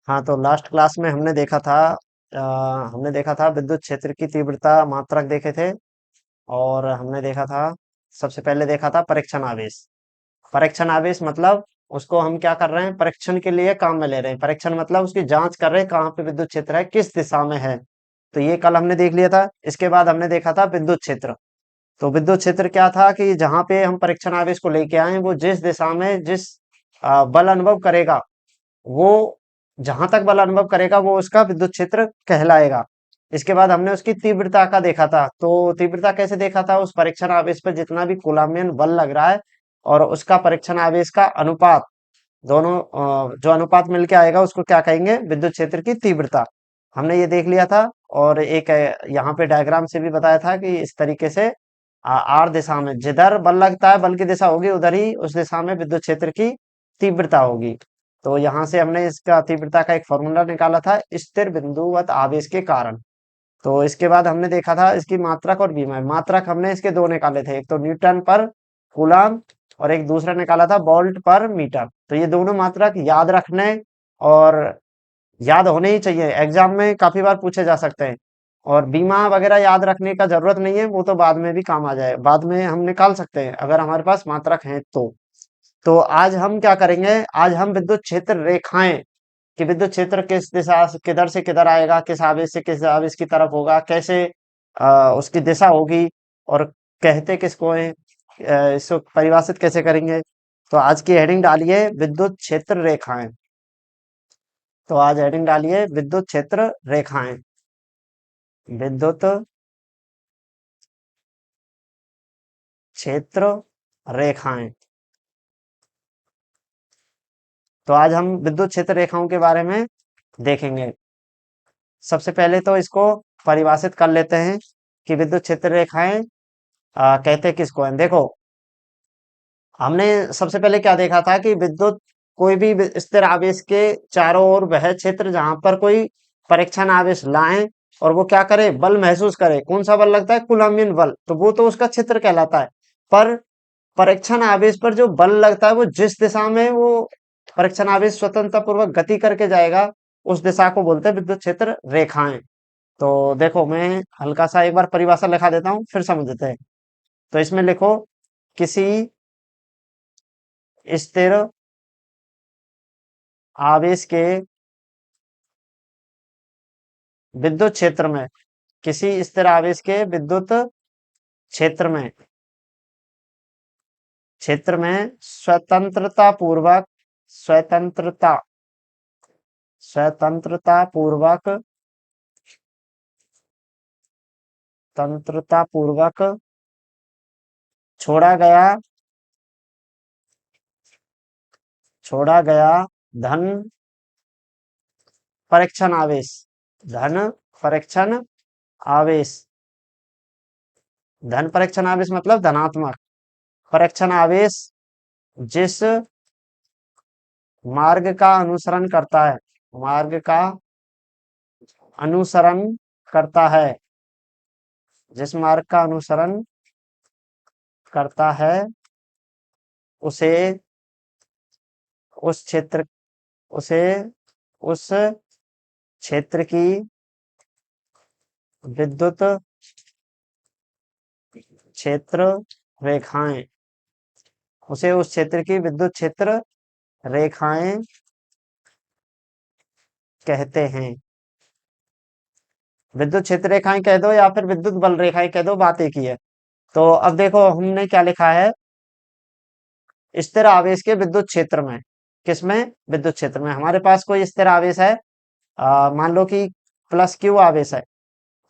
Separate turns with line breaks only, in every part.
हाँ, तो last class में हमने देखा था विद्युत क्षेत्र की तीव्रता मात्रक देखे थे। और हमने देखा था, सबसे पहले देखा था परीक्षण आवेश। परीक्षण आवेश मतलब उसको हम क्या कर रहे हैं, परीक्षण के लिए काम में ले रहे हैं। परीक्षण मतलब उसकी जांच कर रहे हैं कहाँ पे विद्युत क्षेत्र है, किस दिशा में है। तो ये कल हमने देख लिया था। इसके बाद हमने देखा था विद्युत क्षेत्र। तो विद्युत क्षेत्र क्या था कि जहां पे हम परीक्षण आवेश को लेके आए, वो जिस दिशा में जिस बल अनुभव करेगा, वो जहां तक बल अनुभव करेगा वो उसका विद्युत क्षेत्र कहलाएगा। इसके बाद हमने उसकी तीव्रता का देखा था। तो तीव्रता कैसे देखा था, उस परीक्षण आवेश पर जितना भी कूलम्बियन बल लग रहा है और उसका परीक्षण आवेश का अनुपात, दोनों जो अनुपात मिलके आएगा उसको क्या कहेंगे, विद्युत क्षेत्र की तीव्रता। हमने ये देख लिया था। और एक यहाँ पे डायग्राम से भी बताया था कि इस तरीके से आर दिशा में जिधर बल लगता है, बल की दिशा होगी उधर ही उस दिशा में विद्युत क्षेत्र की तीव्रता होगी। तो यहाँ से हमने इसका तीव्रता का एक फॉर्मूला निकाला था, स्थिर बिंदुवत आवेश के कारण। तो इसके बाद हमने देखा था इसकी मात्रक और विभव। मात्रक हमने इसके दो निकाले थे, एक तो न्यूटन पर कूलम्ब और एक दूसरा निकाला था वोल्ट पर मीटर। तो ये दोनों मात्रक याद रखने और याद होने ही चाहिए, एग्जाम में काफी बार पूछे जा सकते हैं। और बीमा वगैरह याद रखने का जरूरत नहीं है, वो तो बाद में भी काम आ जाए, बाद में हम निकाल सकते हैं अगर हमारे पास मात्रक है तो आज हम क्या करेंगे, आज हम विद्युत क्षेत्र रेखाएं, कि विद्युत क्षेत्र किस दिशा से किधर आएगा, किस आवेश से किस आवेश की तरफ होगा, कैसे उसकी दिशा होगी, और कहते किसको है, इसको परिभाषित कैसे करेंगे। तो आज की हेडिंग डालिए विद्युत क्षेत्र रेखाएं। तो आज हेडिंग डालिए विद्युत क्षेत्र रेखाएं। विद्युत क्षेत्र रेखाएं। तो आज हम विद्युत क्षेत्र रेखाओं के बारे में देखेंगे। सबसे पहले तो इसको परिभाषित कर लेते हैं कि विद्युत क्षेत्र रेखाएं कहते किसको हैं। देखो, हमने सबसे पहले क्या देखा था कि विद्युत कोई भी स्थिर आवेश के चारों ओर वह क्षेत्र जहां पर कोई परीक्षण आवेश लाए और वो क्या करे, बल महसूस करे। कौन सा बल लगता है, कूलम्बियन बल, तो वो तो उसका क्षेत्र कहलाता है। पर परीक्षण आवेश पर जो बल लगता है, वो जिस दिशा में वो परीक्षण आवेश स्वतंत्रता पूर्वक गति करके जाएगा, उस दिशा को बोलते हैं विद्युत क्षेत्र रेखाएं। तो देखो, मैं हल्का सा एक बार परिभाषा लिखा देता हूँ, फिर समझते हैं। तो इसमें लिखो, किसी स्थिर आवेश के विद्युत क्षेत्र में, किसी स्थिर आवेश के विद्युत क्षेत्र में स्वतंत्रता पूर्वक स्वतंत्रता स्वतंत्रता पूर्वक तंत्रता पूर्वक छोड़ा गया छोड़ा गया धन परीक्षण आवेश, धन परीक्षण आवेश, धन परीक्षण आवेश मतलब धनात्मक परीक्षण आवेश जिस मार्ग का अनुसरण करता है, मार्ग का अनुसरण करता है, जिस मार्ग का अनुसरण करता है, उसे उस क्षेत्र उसे उस क्षेत्र की विद्युत क्षेत्र रेखाएं उसे उस क्षेत्र की विद्युत क्षेत्र रेखाएं कहते हैं। विद्युत क्षेत्र रेखाएं कह दो या फिर विद्युत बल रेखाएं कह दो, बात एक ही है। तो अब देखो, हमने क्या लिखा है, स्थिर आवेश के विद्युत क्षेत्र में, किसमें, विद्युत क्षेत्र में हमारे पास कोई स्थिर आवेश है, मान लो कि प्लस क्यू आवेश है।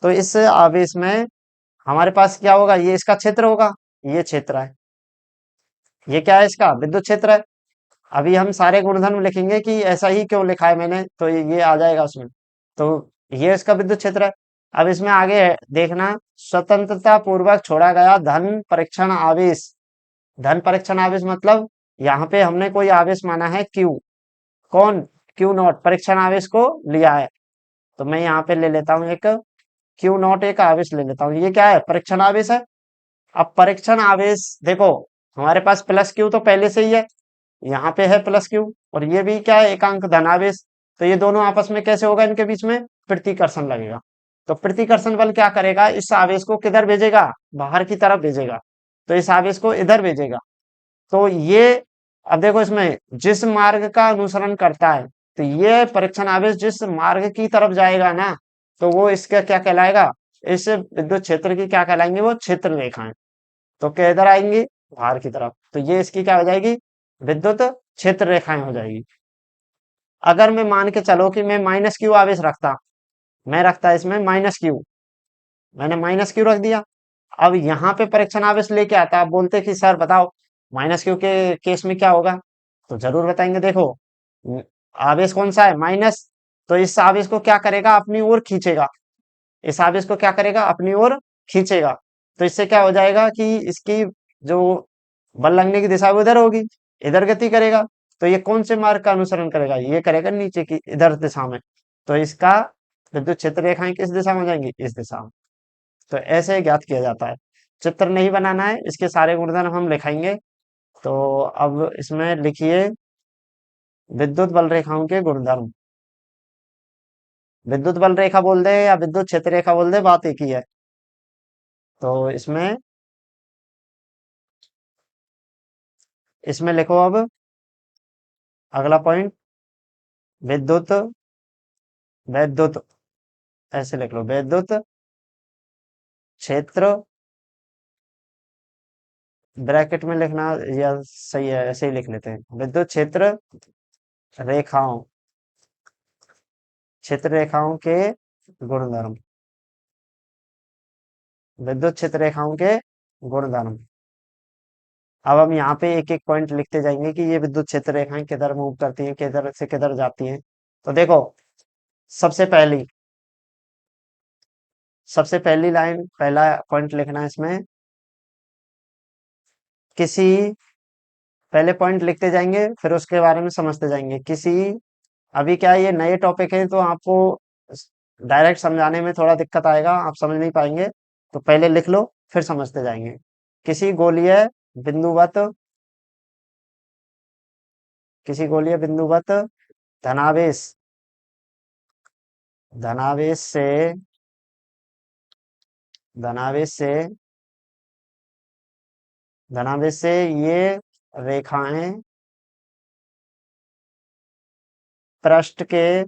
तो इस आवेश में हमारे पास क्या होगा, ये इसका क्षेत्र होगा, ये क्षेत्र है, ये क्या है, इसका विद्युत क्षेत्र है। अभी हम सारे गुणधर्म लिखेंगे कि ऐसा ही क्यों लिखा है मैंने, तो ये आ जाएगा उसमें। तो ये इसका विद्युत क्षेत्र है। अब इसमें आगे है, देखना, स्वतंत्रता पूर्वक छोड़ा गया धन परीक्षण आवेश। धन परीक्षण आवेश मतलब यहाँ पे हमने कोई आवेश माना है Q, कौन, Q0 परीक्षण आवेश को लिया है। तो मैं यहाँ पे ले लेता हूँ एक Q0, एक आवेश ले लेता हूँ। ये क्या है, परीक्षण आवेश है। अब परीक्षण आवेश देखो, हमारे पास प्लस क्यू तो पहले से ही है, यहाँ पे है प्लस क्यू, और ये भी क्या है, एकांक धनावेश। तो ये दोनों आपस में कैसे होगा, इनके बीच में प्रतिकर्षण लगेगा। तो प्रतिकर्षण बल क्या करेगा, इस आवेश को किधर भेजेगा, बाहर की तरफ भेजेगा। तो इस आवेश को इधर भेजेगा। तो ये, अब देखो इसमें जिस मार्ग का अनुसरण करता है, तो ये परीक्षण आवेश जिस मार्ग की तरफ जाएगा ना, तो वो इसका क्या कहलाएगा, इस विद्युत क्षेत्र की क्या कहलाएंगे, वो क्षेत्र रेखाएं। तो किधर आएंगी, बाहर की तरफ। तो ये इसकी क्या हो जाएगी, विद्युत क्षेत्र रेखाएं हो जाएगी। अगर मैं मान के चलो कि मैं माइनस क्यू आवेश रखता, मैं रखता इसमें माइनस क्यू, मैंने माइनस क्यू रख दिया। अब यहाँ पे परीक्षण आवेश लेके आता, आप बोलते कि सर बताओ माइनस क्यू के केस में क्या होगा, तो जरूर बताएंगे। देखो न- आवेश कौन सा है, माइनस। तो इस आवेश को क्या करेगा, अपनी ओर खींचेगा। इस आवेश को क्या करेगा, अपनी ओर खींचेगा। तो इससे क्या हो जाएगा कि इसकी जो बल लगने की दिशा है वो इधर होगी, इधर गति करेगा। तो ये कौन से मार्ग का अनुसरण करेगा, ये करेगा नीचे की इधर दिशा में। तो इसका विद्युत क्षेत्र रेखाएं किस दिशा में जाएंगी, इस दिशा में। तो ऐसे ज्ञात किया जाता है। चित्र नहीं बनाना है, इसके सारे गुणधर्म हम लिखेंगे। तो अब इसमें लिखिए विद्युत बल रेखाओं के गुणधर्म। विद्युत बल रेखा बोल दे या विद्युत क्षेत्र रेखा बोल दे, बात एक ही है। तो इसमें इसमें लिखो अब अगला पॉइंट, विद्युत, वैद्युत, ऐसे लिख लो, वैद्युत क्षेत्र, ब्रैकेट में लिखना या सही है, ऐसे ही लिख लेते हैं, विद्युत क्षेत्र रेखाओं, क्षेत्र रेखाओं के गुणधर्म, विद्युत क्षेत्र रेखाओं के गुणधर्म। अब हम यहाँ पे एक एक पॉइंट लिखते जाएंगे कि ये विद्युत क्षेत्र रेखाएं किधर मूव करती हैं, किधर से किधर जाती हैं। तो देखो, सबसे पहली सबसे पहली लाइन, पहला पॉइंट लिखना है इसमें, किसी, पहले पॉइंट लिखते जाएंगे फिर उसके बारे में समझते जाएंगे। किसी, अभी क्या है, ये नए टॉपिक है तो आपको डायरेक्ट समझाने में थोड़ा दिक्कत आएगा, आप समझ नहीं पाएंगे। तो पहले लिख लो फिर समझते जाएंगे। किसी गोलीय बिंदुवत, किसी गोलीय बिंदुवत धनावेश, धनावेश से, धनावेश से, धनावेश से ये रेखाएं पृष्ठ के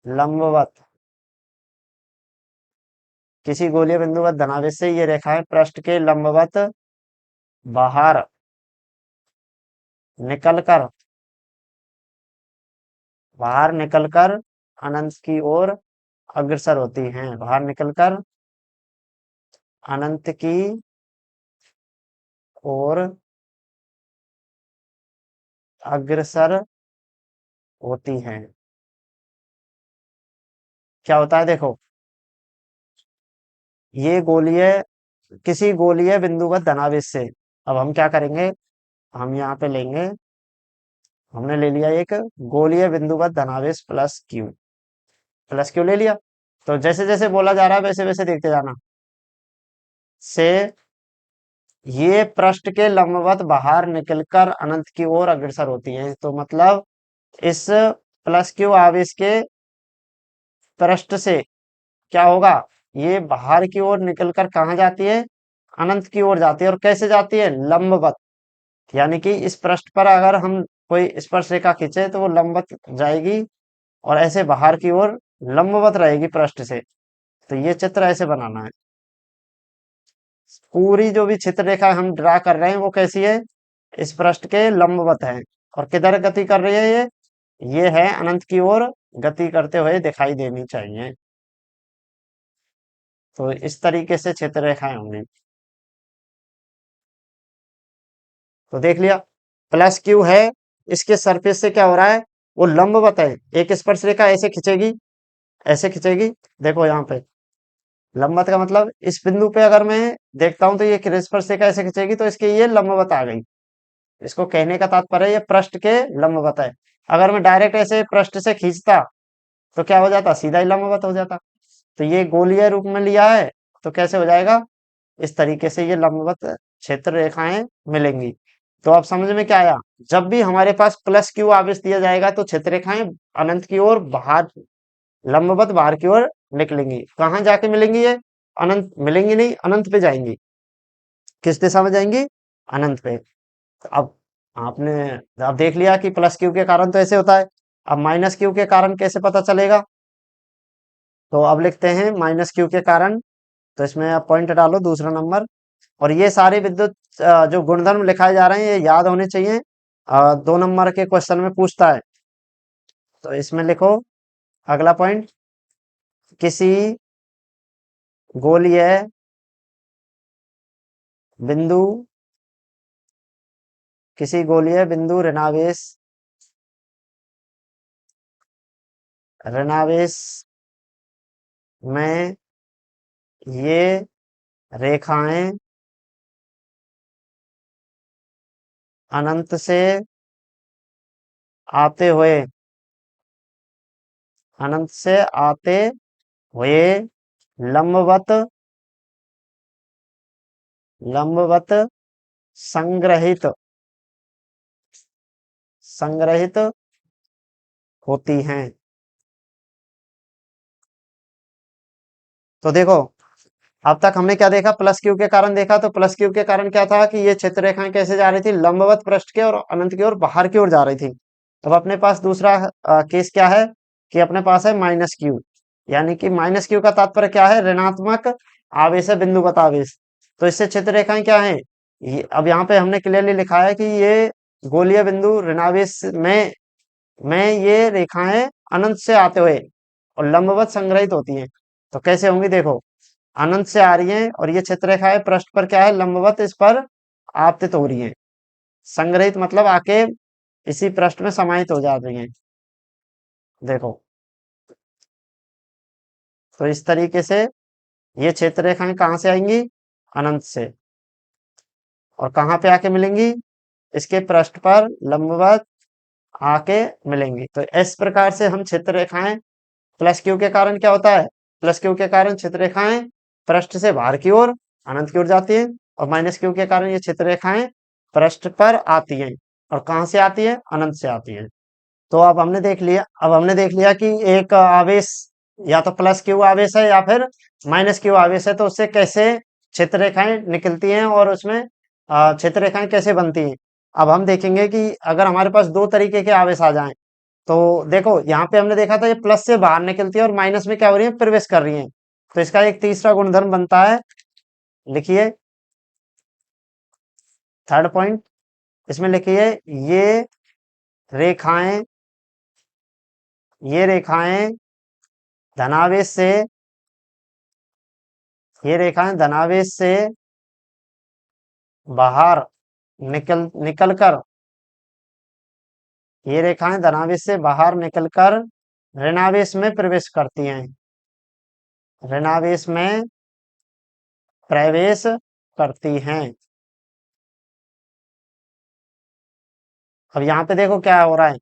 लंबवत, किसी गोलीय बिंदुवत धनावेश से ये रेखाएं पृष्ठ के लंबवत बाहर निकलकर, बाहर निकलकर अनंत की ओर अग्रसर होती हैं, बाहर निकलकर अनंत की ओर अग्रसर होती हैं। क्या होता है देखो, ये गोलीय, किसी गोलीय बिंदुवत धनावेश से, अब हम क्या करेंगे, हम यहाँ पे लेंगे, हमने ले लिया एक गोलीय बिंदुवत धनावेश प्लस क्यू, प्लस क्यू ले लिया। तो जैसे जैसे बोला जा रहा है वैसे वैसे देखते जाना, से ये पृष्ठ के लंबवत बाहर निकलकर अनंत की ओर अग्रसर होती हैं। तो मतलब इस प्लस क्यू आवेश के पृष्ठ से क्या होगा, ये बाहर की ओर निकलकर कहाँ जाती है, अनंत की ओर जाती है। और कैसे जाती है, लंबवत, यानी कि इस पृष्ठ पर अगर हम कोई स्पर्श रेखा खींचे तो वो लंबवत जाएगी, और ऐसे बाहर की ओर लंबवत रहेगी पृष्ठ से। तो ये चित्र ऐसे बनाना है। पूरी जो भी चित्र रेखा हम ड्रा कर रहे हैं वो कैसी है, इस पृष्ठ के लंबवत है। और किधर गति कर रही है ये है अनंत की ओर गति करते हुए दिखाई देनी चाहिए। तो इस तरीके से चित्र रेखाएं होंगी। तो देख लिया, प्लस क्यू है, इसके सरफेस से क्या हो रहा है, वो लंबवत है, एक स्पर्श रेखा ऐसे खिंचेगी, ऐसे खिंचेगी। देखो यहाँ पे लंबवत का मतलब इस बिंदु पे अगर मैं देखता हूं तो ये स्पर्श रेखा ऐसे खिंचेगी, तो इसके ये लंबवत आ गई। इसको कहने का तात्पर्य ये पृष्ठ के लंबवत है। अगर मैं डायरेक्ट ऐसे पृष्ठ से खींचता तो क्या हो जाता, सीधा ही लंबवत हो जाता। तो ये गोलीय रूप में लिया है, तो कैसे हो जाएगा, इस तरीके से ये लंबवत क्षेत्र रेखाएं मिलेंगी। तो अब समझ में क्या आया? जब भी हमारे पास प्लस क्यू आवेश दिया जाएगा तो क्षेत्र रेखाएं अनंत की ओर बाहर, लंबवत बाहर की ओर निकलेंगी। कहाँ जाके मिलेंगी ये? अनंत मिलेंगी नहीं, अनंत पे जाएंगी। किस दिशा में जाएंगी? अनंत पे। तो अब आपने अब देख लिया कि प्लस क्यू के कारण तो ऐसे होता है। अब माइनस क्यू के कारण कैसे पता चलेगा? तो अब लिखते हैं माइनस क्यू के कारण। तो इसमें आप पॉइंट डालो दूसरा नंबर। और ये सारे विद्युत जो गुणधर्म लिखाए जा रहे हैं ये याद होने चाहिए। 2 नंबर के क्वेश्चन में पूछता है। तो इसमें लिखो अगला पॉइंट, किसी गोलीय बिंदु, किसी गोलीय बिंदु ऋणावेश में ये रेखाएं अनंत से आते हुए, अनंत से आते हुए लंबवत, लंबवत संग्रहित, संग्रहित होती हैं। तो देखो, अब तक हमने क्या देखा? प्लस क्यू के कारण देखा। तो प्लस क्यू के कारण क्या था कि ये क्षेत्र रेखाएं कैसे जा रही थी? लंबवत पृष्ठ के और अनंत की ओर बाहर की ओर जा रही थी। अब अपने पास दूसरा केस क्या है कि अपने पास है माइनस क्यू। यानी कि माइनस क्यू का तात्पर्य क्या है? ऋणात्मक आवेश है, बिंदुगत आवेश। तो इससे क्षेत्र रेखाएं क्या है? अब यहाँ पे हमने क्लियरली लिखा है कि ये गोलीय बिंदु ऋणावेश में ये रेखाएं अनंत से आते हुए और लंबवत संग्रहित होती हैं। तो कैसे होंगी? देखो, अनंत से आ रही हैं और ये क्षेत्र रेखाएं पृष्ठ पर क्या है? लंबवत इस पर आपतित हो रही हैं। संग्रहित मतलब आके इसी पृष्ठ में समाहित हो जा रही हैं। देखो, तो इस तरीके से ये क्षेत्र रेखाएं कहाँ से आएंगी? अनंत से। और कहाँ पे आके मिलेंगी? इसके पृष्ठ पर लंबवत आके मिलेंगी। तो इस प्रकार से हम क्षेत्र रेखाएं, प्लस क्यू के कारण क्या होता है? प्लस क्यू के कारण क्षेत्र रेखाएं पृष्ठ से बाहर की ओर अनंत की ओर जाती हैं। और माइनस क्यू के कारण ये क्षेत्र रेखाएं पृष्ठ पर आती हैं। और कहाँ से आती है? अनंत से आती हैं। तो अब हमने देख लिया कि एक आवेश या तो प्लस क्यू आवेश है या फिर माइनस क्यू आवेश है, तो उससे कैसे क्षेत्र रेखाएं निकलती हैं और उसमें क्षेत्र रेखाएं कैसे बनती हैं। अब हम देखेंगे कि अगर हमारे पास दो तरीके के आवेश आ जाएं, तो देखो यहाँ पे हमने देखा था ये प्लस से बाहर निकलती है और माइनस में क्या हो रही है? प्रवेश कर रही है। तो इसका एक तीसरा गुणधर्म बनता है, लिखिए थर्ड पॉइंट। इसमें लिखिए ये रेखाएं, ये रेखाएं धनावेश से, ये रेखाएं धनावेश से बाहर निकलकर, ये रेखाएं धनावेश से बाहर निकलकर ऋणावेश में प्रवेश करती हैं, ऋणावेश में प्रवेश करती हैं। अब यहाँ पे देखो क्या हो रहा है?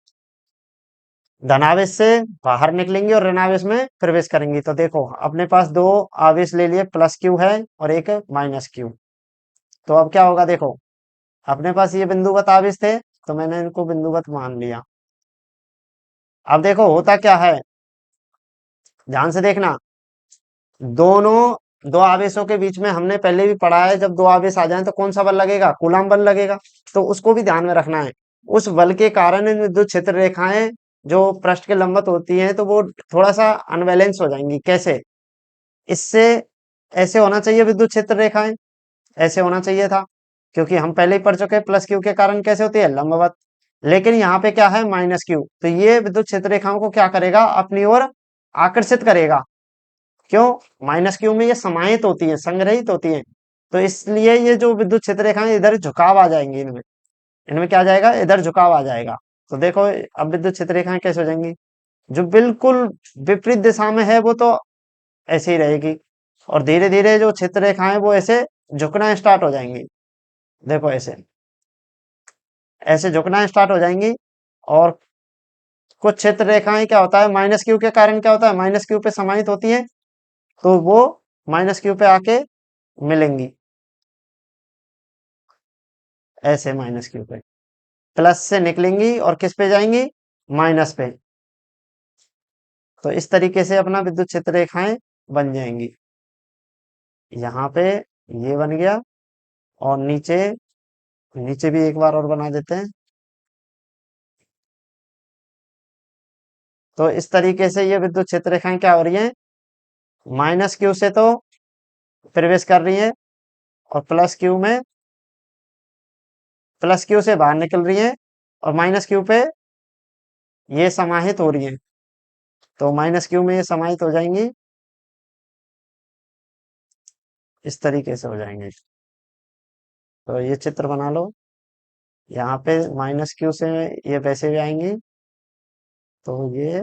धनावेश से बाहर निकलेंगी और ऋणावेश में प्रवेश करेंगी। तो देखो अपने पास दो आवेश ले लिए, प्लस क्यू है और एक माइनस क्यू। तो अब क्या होगा? देखो, अपने पास ये बिंदुवत आवेश थे तो मैंने इनको बिंदुवत मान लिया। अब देखो होता क्या है, ध्यान से देखना। दोनों दो आवेशों के बीच में हमने पहले भी पढ़ा है, जब दो आवेश आ जाएं तो कौन सा बल लगेगा? कूलम बल लगेगा। तो उसको भी ध्यान में रखना है। उस बल के कारण इन विद्युत क्षेत्र रेखाएं जो पृष्ठ के लंबवत होती हैं तो वो थोड़ा सा अनबैलेंस हो जाएंगी। कैसे? इससे ऐसे होना चाहिए विद्युत क्षेत्र रेखाएं, ऐसे होना चाहिए था, क्योंकि हम पहले ही पढ़ चुके हैं प्लस क्यू के कारण कैसे होती है? लंबवत। लेकिन यहाँ पे क्या है? Minus Q. तो ये विद्युत क्षेत्र रेखाओं को क्या करेगा? अपनी ओर आकर्षित करेगा। क्यों? माइनस क्यू में ये समाहित होती है, संग्रहित होती है। तो इसलिए ये जो विद्युत क्षेत्र रेखाएं इधर झुकाव आ जाएंगी, इनमें इनमें क्या आ जाएगा? इधर झुकाव आ जाएगा। तो देखो अब विद्युत क्षेत्र रेखाएं कैसे हो जाएंगी? जो बिल्कुल विपरीत दिशा में है वो तो ऐसे ही रहेगी, और धीरे धीरे जो क्षेत्र रेखाएं वो ऐसे झुकना स्टार्ट हो जाएंगी। देखो ऐसे ऐसे झुकना स्टार्ट हो जाएंगी। और कुछ क्षेत्र रेखाएं क्या होता है? माइनस क्यू के कारण क्या होता है? माइनस क्यू पे समाहित होती है तो वो माइनस क्यू पे आके मिलेंगी। ऐसे माइनस क्यू पे प्लस से निकलेंगी और किस पे जाएंगी, माइनस पे। तो इस तरीके से अपना विद्युत क्षेत्र रेखाएं बन जाएंगी। यहाँ पे ये बन गया, और नीचे, नीचे भी एक बार और बना देते हैं। तो इस तरीके से ये विद्युत क्षेत्र रेखाएं क्या हो रही हैं, माइनस क्यू से तो प्रवेश कर रही हैं, और प्लस क्यू से बाहर निकल रही हैं, और माइनस क्यू पे ये समाहित हो रही हैं। तो माइनस क्यू में ये समाहित हो जाएंगी, इस तरीके से हो जाएंगे। तो ये चित्र बना लो। यहाँ पे माइनस क्यू से ये वैसे भी आएंगी, तो ये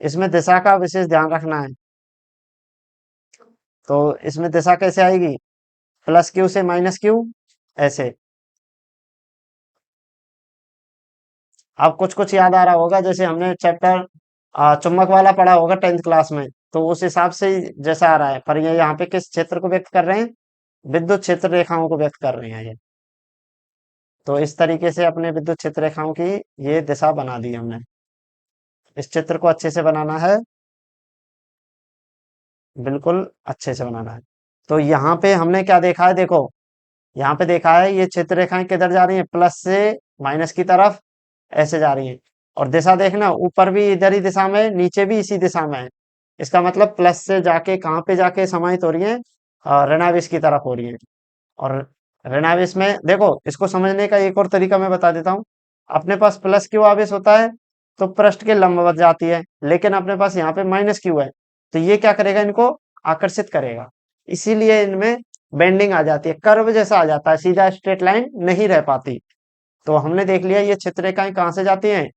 इसमें दिशा का विशेष ध्यान रखना है। तो इसमें दिशा कैसे आएगी, प्लस क्यू से माइनस क्यू, ऐसे। अब कुछ कुछ याद आ रहा होगा, जैसे हमने चैप्टर चुंबक वाला पढ़ा होगा 10th क्लास में, तो उस हिसाब से ही जैसा आ रहा है, पर ये यहाँ पे किस क्षेत्र को व्यक्त कर रहे हैं, विद्युत क्षेत्र रेखाओं को व्यक्त कर रहे हैं ये। तो इस तरीके से अपने विद्युत क्षेत्र रेखाओं की ये दिशा बना दी हमने। इस चित्र को अच्छे से बनाना है, बिल्कुल अच्छे से बनाना है। तो यहाँ पे हमने क्या देखा है, देखो यहाँ पे देखा है ये क्षेत्र रेखाएं किधर जा रही हैं, प्लस से माइनस की तरफ ऐसे जा रही हैं। और दिशा देखना, ऊपर भी इधर ही दिशा में, नीचे भी इसी दिशा में है। इसका मतलब प्लस से जाके कहाँ पे जाके समाहित हो रही है, ऋणावेश की तरफ हो रही है। और ऋणावेश में देखो, इसको समझने का एक और तरीका मैं बता देता हूँ। अपने पास प्लस क्यू आवेश होता है तो पृष्ठ के लंबवत जाती है, लेकिन अपने पास यहाँ पे माइनस क्यू है, तो ये क्या करेगा, इनको आकर्षित करेगा। इसीलिए इनमें बेंडिंग आ जाती है, कर्व जैसा आ जाता है, सीधा स्ट्रेट लाइन नहीं रह पाती। तो हमने देख लिया ये क्षेत्र रेखाएं कहाँ से जाती हैं,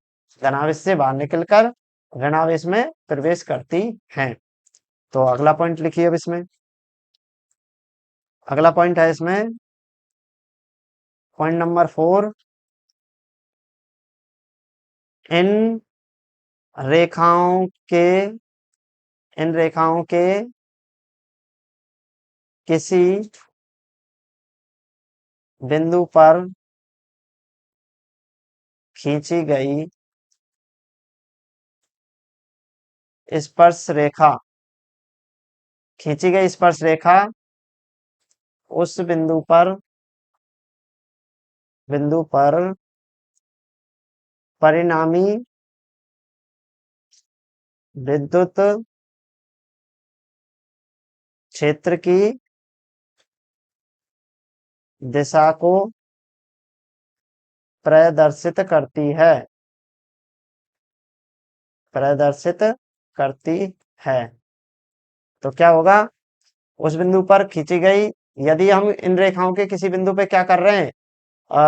धनावेश से बाहर निकलकर ऋणावेश में प्रवेश करती हैं। तो अगला पॉइंट लिखिए अब इसमें। अगला पॉइंट है इसमें पॉइंट नंबर 4। इन रेखाओं के इन रेखाओं के किसी बिंदु पर खींची गई स्पर्श रेखा स्पर्श रेखा उस बिंदु पर परिणामी विद्युत क्षेत्र की दिशा को प्रदर्शित करती है प्रदर्शित करती है। तो क्या होगा, उस बिंदु पर खींची गई, यदि हम इन रेखाओं के किसी बिंदु पे क्या कर रहे हैं,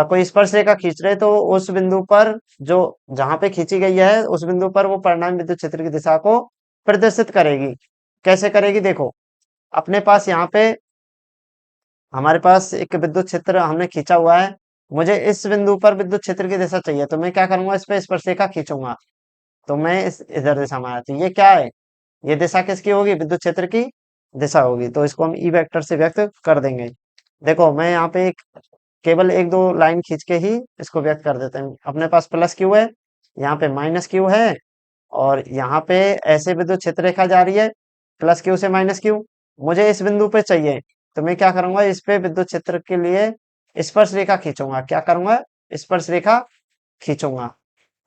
कोई स्पर्श रेखा खींच रहे हैं, तो उस बिंदु पर जो जहां पे खींची गई है उस बिंदु पर वो परिणामी विद्युत क्षेत्र की दिशा को प्रदर्शित करेगी। कैसे करेगी, देखो अपने पास यहाँ पे हमारे पास एक विद्युत क्षेत्र हमने खींचा हुआ है। मुझे इस बिंदु पर विद्युत क्षेत्र की दिशा चाहिए, तो मैं क्या करूंगा, इस पे स्पर्श रेखा खींचूंगा, तो मैं इस इधर दिशा में आया, तो ये क्या है, ये दिशा किसकी होगी, विद्युत क्षेत्र की दिशा होगी। तो इसको हम ई वेक्टर से व्यक्त कर देंगे। देखो मैं यहाँ पे केवल एक दो लाइन खींच के ही इसको व्यक्त कर देते हैं। अपने पास प्लस क्यू है, यहाँ पे माइनस क्यू है, और यहाँ पे ऐसे विद्युत क्षेत्र रेखा जा रही है, प्लस क्यू से माइनस क्यू। मुझे इस बिंदु पे चाहिए, तो मैं क्या करूंगा, इस पे विद्युत क्षेत्र के लिए स्पर्श रेखा खींचूंगा। क्या करूंगा, स्पर्श रेखा खींचूंगा।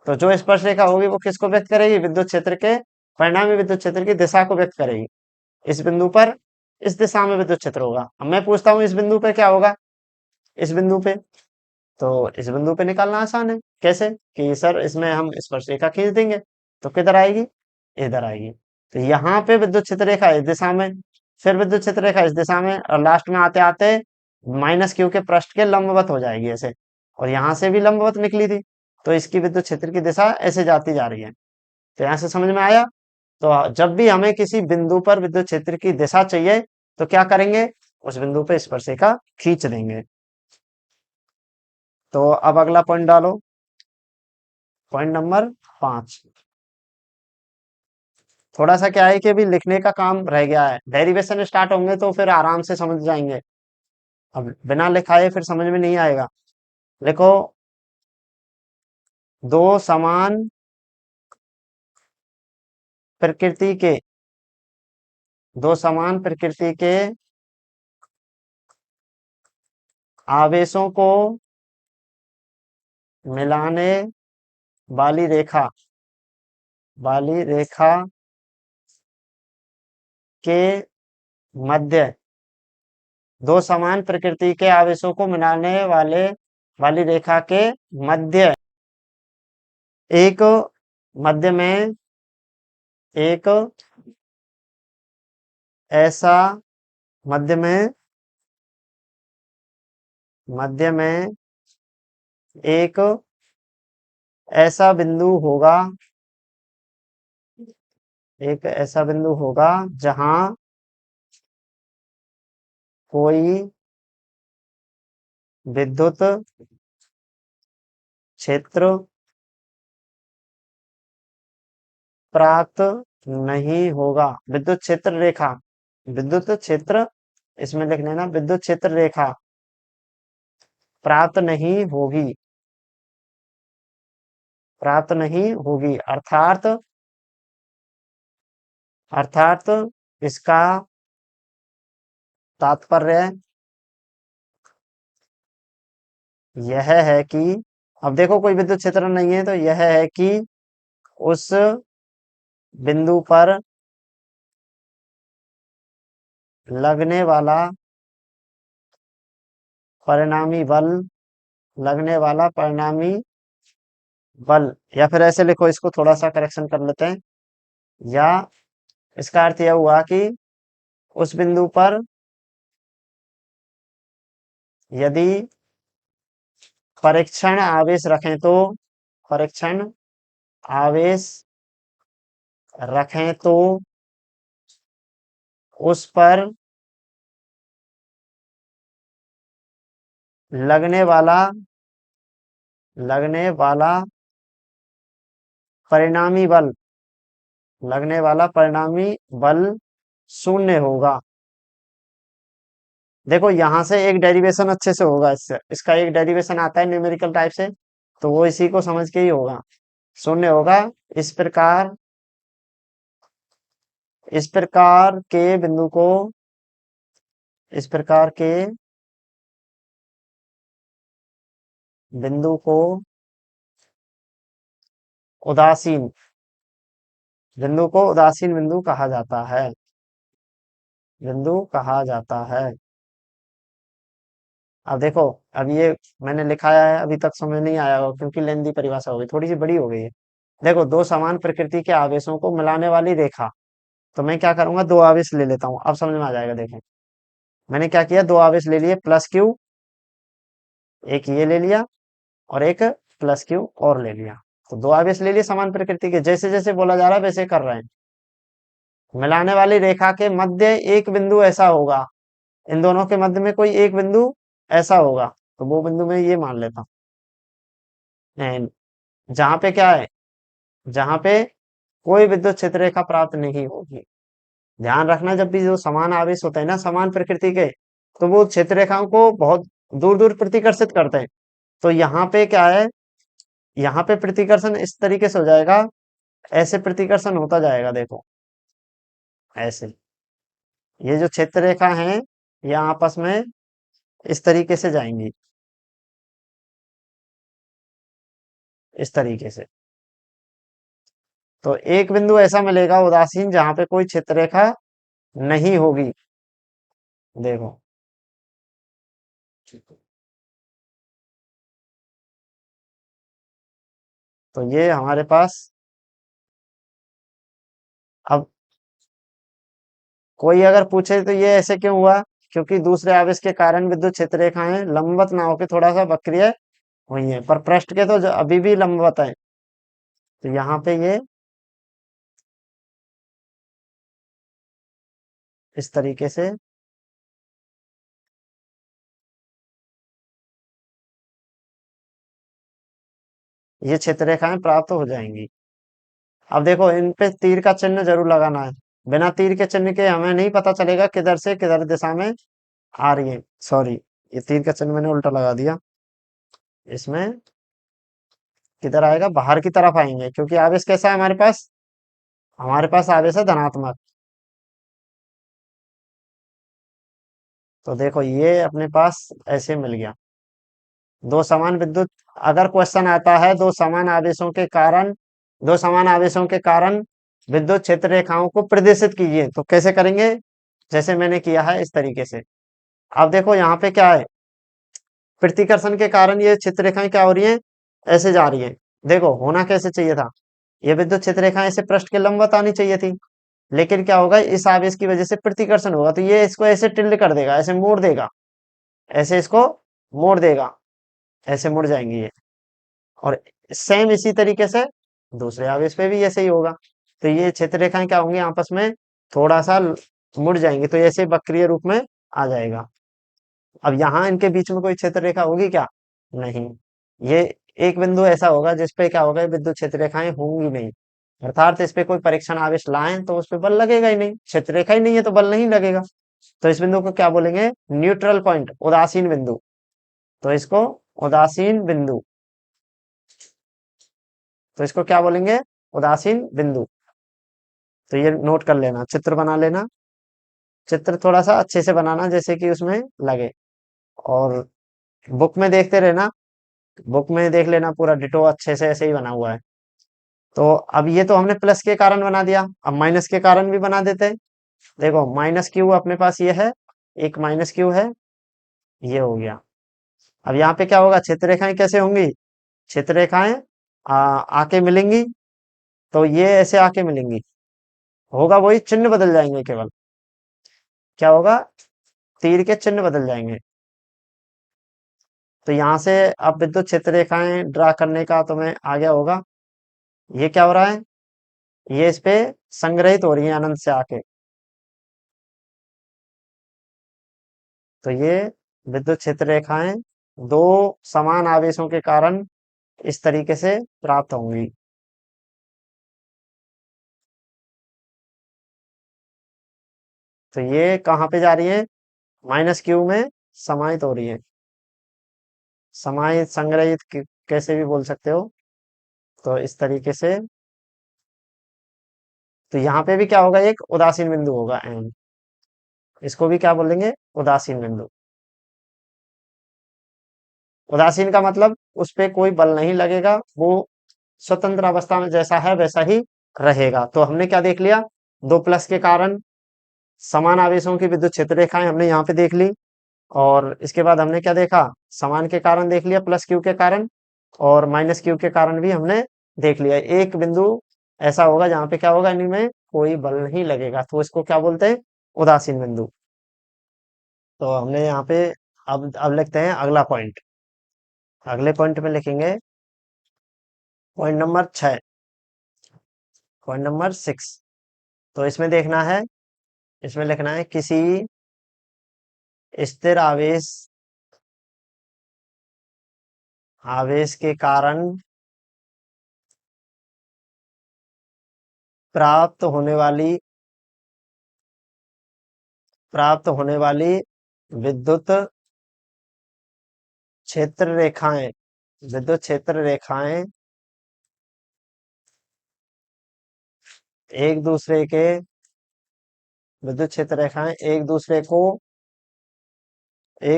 तो जो स्पर्श रेखा होगी वो किसको व्यक्त करेगी, विद्युत क्षेत्र के परिणामी विद्युत क्षेत्र की दिशा को व्यक्त करेगी। इस बिंदु पर इस दिशा में विद्युत क्षेत्र होगा। अब मैं पूछता हूँ इस बिंदु पे क्या होगा, इस बिंदु पे, तो इस बिंदु पे निकालना आसान है। कैसे, कि सर इसमें हम स्पर्श रेखा खींच देंगे, तो किधर आएगी, इधर आएगी। तो यहाँ पे विद्युत क्षेत्र रेखा इस दिशा में, फिर विद्युत क्षेत्र रेखा इस दिशा में, और लास्ट में आते आते माइनस क्यू के पृष्ठ के लंबवत हो जाएगी ऐसे। और यहाँ से भी लंबवत निकली थी, तो इसकी विद्युत क्षेत्र की दिशा ऐसे जाती जा रही है। तो यहाँ से समझ में आया। तो जब भी हमें किसी बिंदु पर विद्युत क्षेत्र की दिशा चाहिए, तो क्या करेंगे, उस बिंदु पे स्पर्श रेखा खींच देंगे। तो अब अगला पॉइंट डालो, पॉइंट नंबर 5। थोड़ा सा क्या है कि अभी लिखने का काम रह गया है, डेरिवेशन स्टार्ट होंगे तो फिर आराम से समझ जाएंगे। अब बिना लिखाए फिर समझ में नहीं आएगा। लिखो, दो समान प्रकृति के, दो समान प्रकृति के आवेशों को मिलाने वाली रेखा, वाली रेखा के मध्य, दो समान प्रकृति के आवेशों को मिलाने वाली रेखा के मध्य, एक मध्य में एक ऐसा, मध्य में, मध्य में एक ऐसा बिंदु होगा, एक ऐसा बिंदु होगा जहां कोई विद्युत क्षेत्र प्राप्त नहीं होगा। विद्युत क्षेत्र रेखा, विद्युत क्षेत्र, इसमें लिख लेना विद्युत क्षेत्र रेखा प्राप्त नहीं होगी, प्राप्त नहीं होगी, अर्थात, अर्थात इसका तात्पर्य यह है कि, अब देखो कोई विद्युत क्षेत्र नहीं है तो यह है कि उस बिंदु पर लगने वाला परिणामी बल, लगने वाला परिणामी बल, या फिर ऐसे लिखो, इसको थोड़ा सा करेक्शन कर लेते हैं, या इसका अर्थ यह हुआ कि उस बिंदु पर यदि परीक्षण आवेश रखें तो, परीक्षण आवेश रखें तो उस पर लगने वाला, लगने वाला परिणामी बल, लगने वाला परिणामी बल शून्य होगा। देखो यहां से एक डेरिवेशन अच्छे से होगा, इससे इसका एक डेरिवेशन आता है न्यूमेरिकल टाइप से, तो वो इसी को समझ के ही होगा, शून्य होगा। इस प्रकार, इस प्रकार के बिंदु को, इस प्रकार के बिंदु को उदासीन, बिंदु को उदासीन बिंदु कहा जाता है, बिंदु कहा जाता है। अब देखो, अब ये मैंने लिखाया है, अभी तक समझ नहीं आया होगा क्योंकि लेंदी परिभाषा हो गई, थोड़ी सी बड़ी हो गई है। देखो, दो समान प्रकृति के आवेशों को मिलाने वाली रेखा, तो मैं क्या करूंगा, दो आवेश ले लेता हूं, अब समझ में आ जाएगा। देखें, मैंने क्या किया, दो आवेश ले लिए, प्लस क्यू, एक ये ले लिया और एक प्लस क्यू और ले लिया, तो दो आवेश ले लिए समान प्रकृति के, जैसे जैसे बोला जा रहा है वैसे कर रहे हैं। मिलाने वाली रेखा के मध्य एक बिंदु ऐसा होगा, इन दोनों के मध्य में कोई एक बिंदु ऐसा होगा, तो वो बिंदु मैं ये मान लेता हूँ, जहां पे क्या है, जहां पे कोई विद्युत क्षेत्र रेखा प्राप्त नहीं होगी। ध्यान रखना, जब भी जो समान आवेश होते हैं ना समान प्रकृति के, तो वो क्षेत्र रेखाओं को बहुत दूर दूर प्रतिकर्षित करते हैं। तो यहाँ पे क्या है, यहाँ पे प्रतिकर्षण इस तरीके से हो जाएगा, ऐसे प्रतिकर्षण होता जाएगा, देखो ऐसे, ये जो क्षेत्र रेखा है ये आपस में इस तरीके से जाएंगी, इस तरीके से। तो एक बिंदु ऐसा मिलेगा उदासीन जहां पे कोई क्षेत्र रेखा नहीं होगी, देखो। तो ये हमारे पास, अब कोई अगर पूछे तो ये ऐसे क्यों हुआ, क्योंकि दूसरे आवेश के कारण विद्युत क्षेत्र रेखाएं लंबवत ना होकर थोड़ा सा वक्रीय हुई है, पर पृष्ठ के तो अभी भी लंबवत है, तो यहाँ पे ये इस तरीके से, ये क्षेत्र रेखाएं प्राप्त हो जाएंगी। अब देखो, इन पे तीर का चिन्ह जरूर लगाना है, बिना तीर के चिन्ह के हमें नहीं पता चलेगा किधर से किधर दिशा में आ रही है, सॉरी, ये तीर का चिन्ह मैंने उल्टा लगा दिया। इसमें किधर आएगा, बाहर की तरफ आएंगे, क्योंकि आवेश कैसा है हमारे पास आवेश है धनात्मक। तो देखो ये अपने पास ऐसे मिल गया। दो समान विद्युत अगर क्वेश्चन आता है दो समान आवेशों के कारण विद्युत क्षेत्र रेखाओं को प्रदर्शित कीजिए, तो कैसे करेंगे, जैसे मैंने किया है इस तरीके से। अब देखो यहाँ पे क्या है, प्रतिकर्षण के कारण ये क्षेत्र रेखाएं क्या हो रही हैं, ऐसे जा रही हैं। देखो होना कैसे चाहिए था, ये विद्युत क्षेत्र रेखाएं ऐसे पृष्ठ के लंबवत आनी चाहिए थी, लेकिन क्या होगा, इस आवेश की वजह से प्रतिकर्षण होगा, तो ये इसको ऐसे टिल्ड कर देगा, ऐसे मोड़ देगा, ऐसे इसको मोड़ देगा, ऐसे मुड़ जाएंगे ये। और सेम इसी तरीके से दूसरे आवेश पे भी ऐसे ही होगा। तो ये क्षेत्र रेखाएं क्या होंगी, आपस में थोड़ा सा मुड़ जाएंगे, तो ऐसे वक्रीय रूप में आ जाएगा। अब यहाँ इनके बीच में कोई क्षेत्र रेखा होगी क्या, नहीं। ये एक बिंदु ऐसा होगा जिसपे क्या होगा, विद्युत क्षेत्र रेखाएं होंगी नहीं, अर्थात इस पे कोई परीक्षण आवेश लाएं तो उस पे बल लगेगा ही नहीं, क्षेत्र रेखा ही नहीं है तो बल नहीं लगेगा। तो इस बिंदु को क्या बोलेंगे, न्यूट्रल पॉइंट, उदासीन बिंदु। तो इसको उदासीन बिंदु, तो इसको क्या बोलेंगे, उदासीन बिंदु। तो ये नोट कर लेना, चित्र बना लेना, चित्र थोड़ा सा अच्छे से बनाना जैसे कि उसमें लगे। और बुक में देखते रहना, बुक में देख लेना पूरा डिटो अच्छे से ऐसे ही बना हुआ है। तो अब ये तो हमने प्लस के कारण बना दिया, अब माइनस के कारण भी बना देते हैं। देखो माइनस क्यू अपने पास ये है, एक माइनस क्यू है, ये हो गया। अब यहाँ पे क्या होगा, क्षेत्र रेखाएं कैसे होंगी, क्षेत्र रेखाएं आके मिलेंगी, तो ये ऐसे आके मिलेंगी, होगा वही, चिन्ह बदल जाएंगे केवल। क्या होगा, तीर के चिन्ह बदल जाएंगे। तो यहाँ से अब विद्युत क्षेत्र रेखाएं ड्रा करने का तुम्हें आ गया होगा। ये क्या हो रहा है, ये इस पे संग्रहित हो रही है अनंत से आके। तो ये विद्युत क्षेत्र रेखाएं दो समान आवेशों के कारण इस तरीके से प्राप्त होंगी। तो ये कहाँ पे जा रही है, माइनस क्यू में समाहित हो रही है, समाहित संग्रहित कैसे भी बोल सकते हो। तो इस तरीके से, तो यहाँ पे भी क्या होगा, एक उदासीन बिंदु होगा एम, इसको भी क्या बोलेंगे, उदासीन बिंदु। उदासीन का मतलब उस पे कोई बल नहीं लगेगा, वो स्वतंत्र अवस्था में जैसा है वैसा ही रहेगा। तो हमने क्या देख लिया, दो प्लस के कारण समान आवेशों की विद्युत क्षेत्र रेखाएं हमने यहाँ पे देख ली। और इसके बाद हमने क्या देखा, समान के कारण देख लिया, प्लस क्यू के कारण, और माइनस क्यू के कारण भी हमने देख लिया। एक बिंदु ऐसा होगा जहां पे क्या होगा, इनमें कोई बल नहीं लगेगा, तो इसको क्या बोलते हैं, उदासीन बिंदु। तो हमने यहाँ पे अब लिखते हैं अगला पॉइंट। अगले पॉइंट में लिखेंगे पॉइंट नंबर 6, पॉइंट नंबर 6। तो इसमें देखना है, इसमें लिखना है, किसी स्थिर आवेश आवेश के कारण प्राप्त होने वाली प्राप्त होने वाली विद्युत क्षेत्र रेखाएं विद्युत क्षेत्र रेखाएं एक दूसरे के विद्युत क्षेत्र रेखाएं एक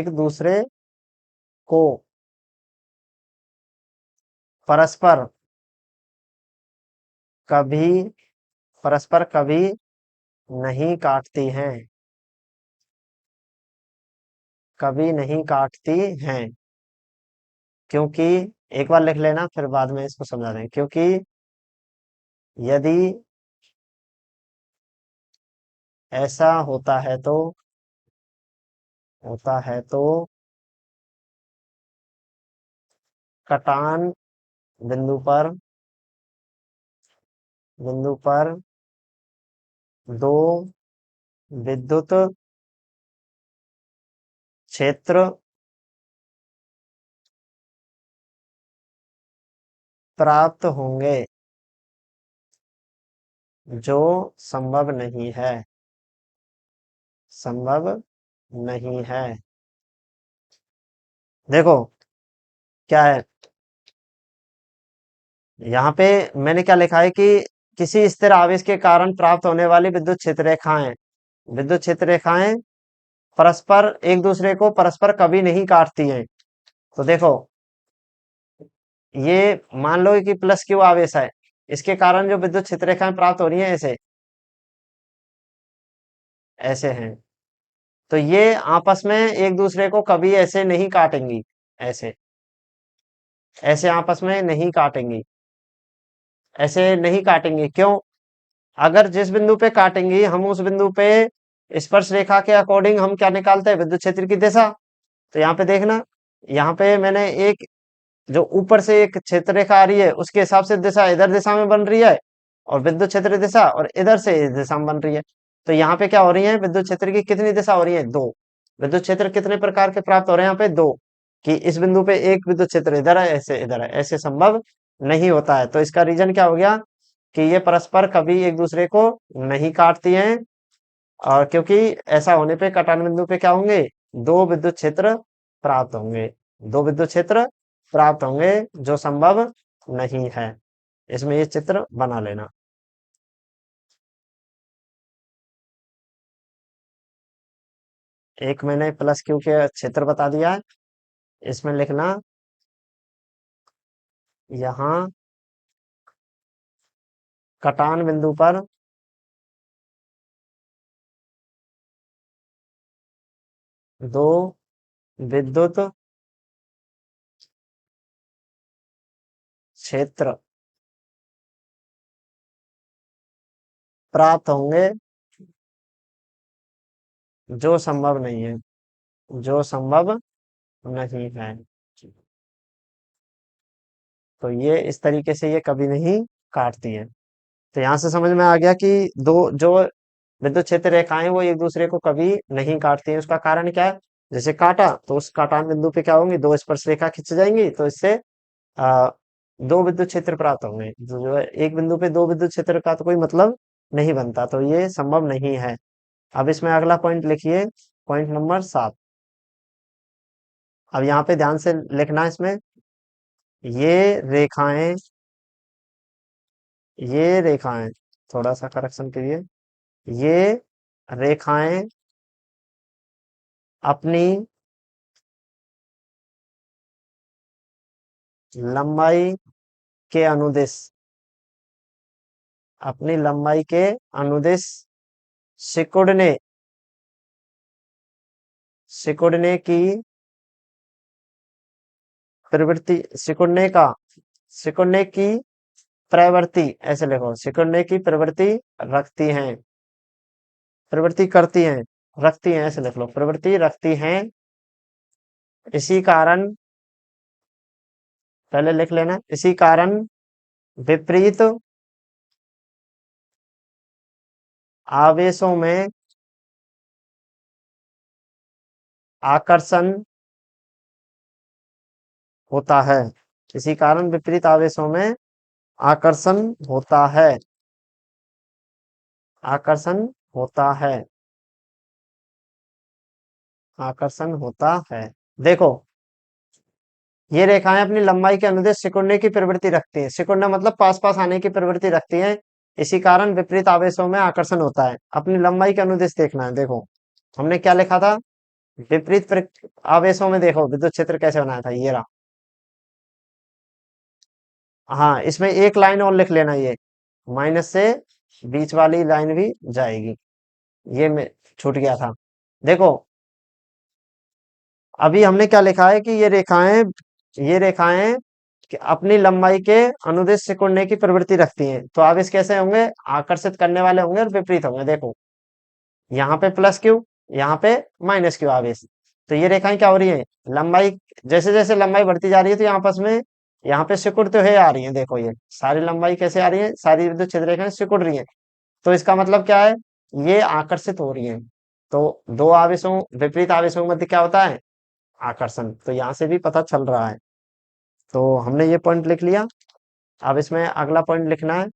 दूसरे को परस्पर कभी परस्पर कभी नहीं काटती हैं, कभी नहीं काटती हैं। क्योंकि, एक बार लिख लेना फिर बाद में इसको समझा दें, क्योंकि यदि ऐसा होता है तो कटान बिंदु पर बिंदु पर दो विद्युत क्षेत्र प्राप्त होंगे, जो संभव नहीं है संभव नहीं है। देखो क्या है, यहाँ पे मैंने क्या लिखा है कि किसी स्थिर आवेश के कारण प्राप्त होने वाली विद्युत क्षेत्र रेखाएं, विद्युत क्षेत्र रेखाएं परस्पर एक दूसरे को परस्पर कभी नहीं काटती हैं। तो देखो, ये मान लो कि प्लस क्यू आवेश है, इसके कारण जो विद्युत क्षेत्र रेखाएं प्राप्त हो रही हैं ऐसे, ऐसे हैं। तो ये आपस में एक दूसरे को कभी ऐसे नहीं काटेंगी, ऐसे, ऐसे आपस में नहीं काटेंगी, ऐसे नहीं काटेंगी। क्यों? अगर जिस बिंदु पे काटेंगी हम उस बिंदु पे स्पर्श रेखा के अकॉर्डिंग हम क्या निकालते हैं, विद्युत क्षेत्र की दिशा। तो यहाँ पे देखना, यहाँ पे मैंने एक जो ऊपर से एक क्षेत्र रेखा आ रही है उसके हिसाब से दिशा इधर दिशा में बन रही है, और विद्युत क्षेत्र दिशा और इधर से इस दिशा में बन रही है। तो यहाँ पे क्या हो रही है, विद्युत क्षेत्र की कितनी दिशा हो रही है, दो। विद्युत क्षेत्र कितने प्रकार के प्राप्त हो रहे हैं यहाँ पे, दो। कि इस बिंदु पे एक विद्युत क्षेत्र इधर है, ऐसे इधर है, ऐसे संभव नहीं होता है। तो इसका रीजन क्या हो गया कि ये परस्पर कभी एक दूसरे को नहीं काटती हैं। और क्योंकि ऐसा होने पे कटान बिंदु पे क्या होंगे, दो विद्युत क्षेत्र प्राप्त होंगे, दो विद्युत क्षेत्र प्राप्त होंगे, जो संभव नहीं है। इसमें ये चित्र बना लेना। एक मैंने प्लस क्यू के क्षेत्र बता दिया है, इसमें लिखना, यहाँ कटान बिंदु पर दो विद्युत क्षेत्र प्राप्त होंगे, जो संभव नहीं है, जो संभव नहीं है। तो ये इस तरीके से ये कभी नहीं काटती है। तो यहाँ से समझ में आ गया कि दो जो विद्युत क्षेत्र रेखाएं वो एक दूसरे को कभी नहीं काटती हैं। उसका कारण क्या है, जैसे काटा तो उस काटान बिंदु पे क्या होंगी, दो स्पर्श रेखा खिंच जाएंगी, तो इससे आ, दो विद्युत क्षेत्र प्राप्त होंगे। जो है एक बिंदु पे दो विद्युत क्षेत्र का तो कोई मतलब नहीं बनता, तो ये संभव नहीं है। अब इसमें अगला पॉइंट लिखिए, पॉइंट नंबर 7। अब यहाँ पे ध्यान से लिखना है इसमें, ये रेखाएं, ये रेखाएं, थोड़ा सा करेक्शन करिए, ये रेखाएं अपनी लंबाई के अनुदिश, अपनी लंबाई के अनुदिश सिकुड़ने, सिकुड़ने की प्रवृत्ति, सिकुड़ने का, सिकुड़ने की प्रवृत्ति, ऐसे लिखो, सिकुड़ने की प्रवृत्ति रखती हैं, प्रवृत्ति करती हैं, रखती हैं, ऐसे लिख लो, प्रवृत्ति रखती हैं। इसी कारण, पहले लिख लेना, इसी कारण विपरीत आवेशों में आकर्षण होता है, इसी कारण विपरीत आवेशों में आकर्षण होता है, आकर्षण होता है, आकर्षण होता है। देखो, ये रेखाएं अपनी लंबाई के अनुदिश सिकुड़ने की प्रवृत्ति रखती हैं, सिकुड़ना मतलब पास पास आने की प्रवृत्ति रखती हैं। इसी कारण विपरीत आवेशों में आकर्षण होता है। अपनी लंबाई के अनुदिश देखना है। देखो, हमने क्या लिखा था, विपरीत आवेशों में देखो विद्युत क्षेत्र कैसे बनाया था, ये रहा। हाँ, इसमें एक लाइन और लिख लेना, ये माइनस से बीच वाली लाइन भी जाएगी, ये में छूट गया था। देखो, अभी हमने क्या लिखा है कि ये रेखाएं कि अपनी लंबाई के अनुदिश सिकुड़ने की प्रवृत्ति रखती हैं। तो आवेश कैसे होंगे, आकर्षित करने वाले होंगे और विपरीत होंगे। देखो, यहाँ पे प्लस क्यू, यहाँ पे माइनस क्यू आवेश। तो ये रेखाएं क्या हो रही है, लंबाई, जैसे जैसे लंबाई बढ़ती जा रही है तो यहाँ आपस में, यहाँ पे सिकुड़ते हुए आ रही है। देखो, ये सारी लंबाई कैसे आ रही है, सारी विद्युत क्षेत्र रेखाएं सिकुड़ रही है। तो इसका मतलब क्या है, ये आकर्षित हो रही है। तो दो आवेशों, विपरीत आवेशों के मध्य क्या होता है, आकर्षण। तो यहाँ से भी पता चल रहा है। तो हमने ये पॉइंट लिख लिया। अब इसमें अगला पॉइंट लिखना है।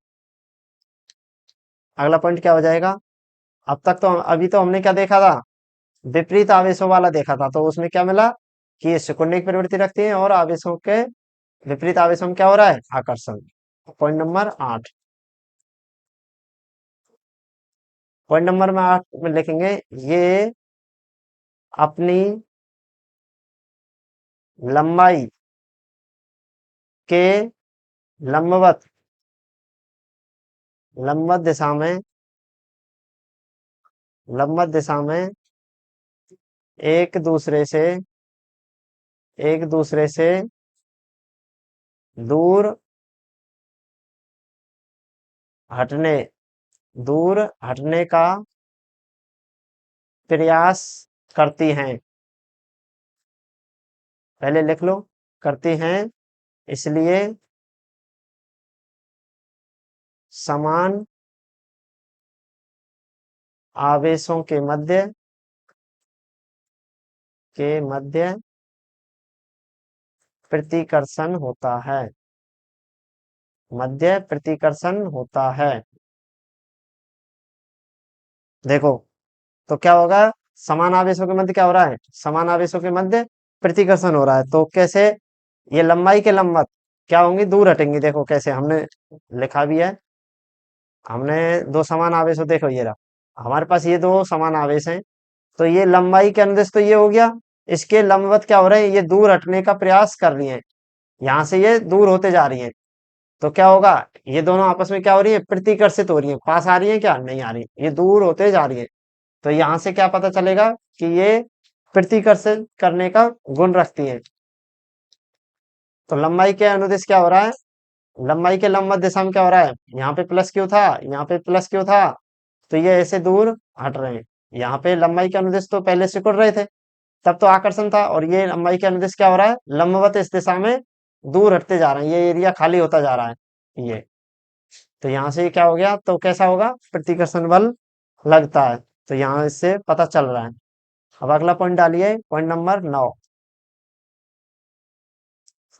अगला पॉइंट क्या हो जाएगा, अब तक तो, अभी तो हमने क्या देखा था, विपरीत आवेशों वाला देखा था। तो उसमें क्या मिला, कि ये सिकुड़ने की प्रवृत्ति रखती हैं और आवेशों के विपरीत आवेशों में क्या हो रहा है, आकर्षण। Point number 8। पॉइंट नंबर में 8 में लिखेंगे, ये अपनी लंबाई के लंबवत लंबवत दिशा में लंबवत दिशा में एक दूसरे से एक दूसरे से दूर हटने दूर हटने का प्रयास करती हैं। पहले लिख लो, करती हैं, इसलिए समान आवेशों के मध्य प्रतिकर्षण होता है। मध्य प्रतिकर्षण होता है। देखो, तो क्या होगा, समान आवेशों के मध्य क्या हो रहा है, समान आवेशों के मध्य प्रतिकर्षण हो रहा है, तो कैसे, ये लंबाई के लंबवत क्या होंगी, दूर हटेंगी। देखो कैसे हमने लिखा भी है, हमने दो समान आवेश, देखो ये रहा हमारे पास, ये दो समान आवेश हैं, तो ये लंबाई के अनुदिश तो ये हो गया, इसके लंबवत क्या हो रहे हैं, ये दूर हटने का प्रयास कर रही हैं, यहाँ से ये दूर होते जा रही हैं। तो क्या होगा, ये दोनों आपस में क्या हो रही है, प्रतिकर्षित हो रही है, पास आ रही है क्या, नहीं आ रही, ये दूर होते जा रही है। तो यहाँ से क्या पता चलेगा कि ये प्रतिकर्षित करने का गुण रखती है। तो लंबाई के अनुदिश क्या हो रहा है, लंबाई के लंबवत दिशा में क्या हो रहा है, यहाँ पे प्लस क्यू था, यहाँ पे प्लस क्यू था, तो ये ऐसे दूर हट रहे हैं। यहाँ पे लंबाई के अनुदिश तो पहले सिकुड़ रहे थे, तब तो आकर्षण था, और ये लंबाई के अनुदिश क्या हो रहा है, लंबवत इस दिशा में दूर हटते जा रहे हैं, ये एरिया खाली होता जा रहा है ये। तो यहाँ से क्या हो गया, तो कैसा होगा, प्रतिकर्षण बल लगता है। तो यहाँ इससे पता चल रहा है। अब अगला पॉइंट डालिए, पॉइंट नंबर 9।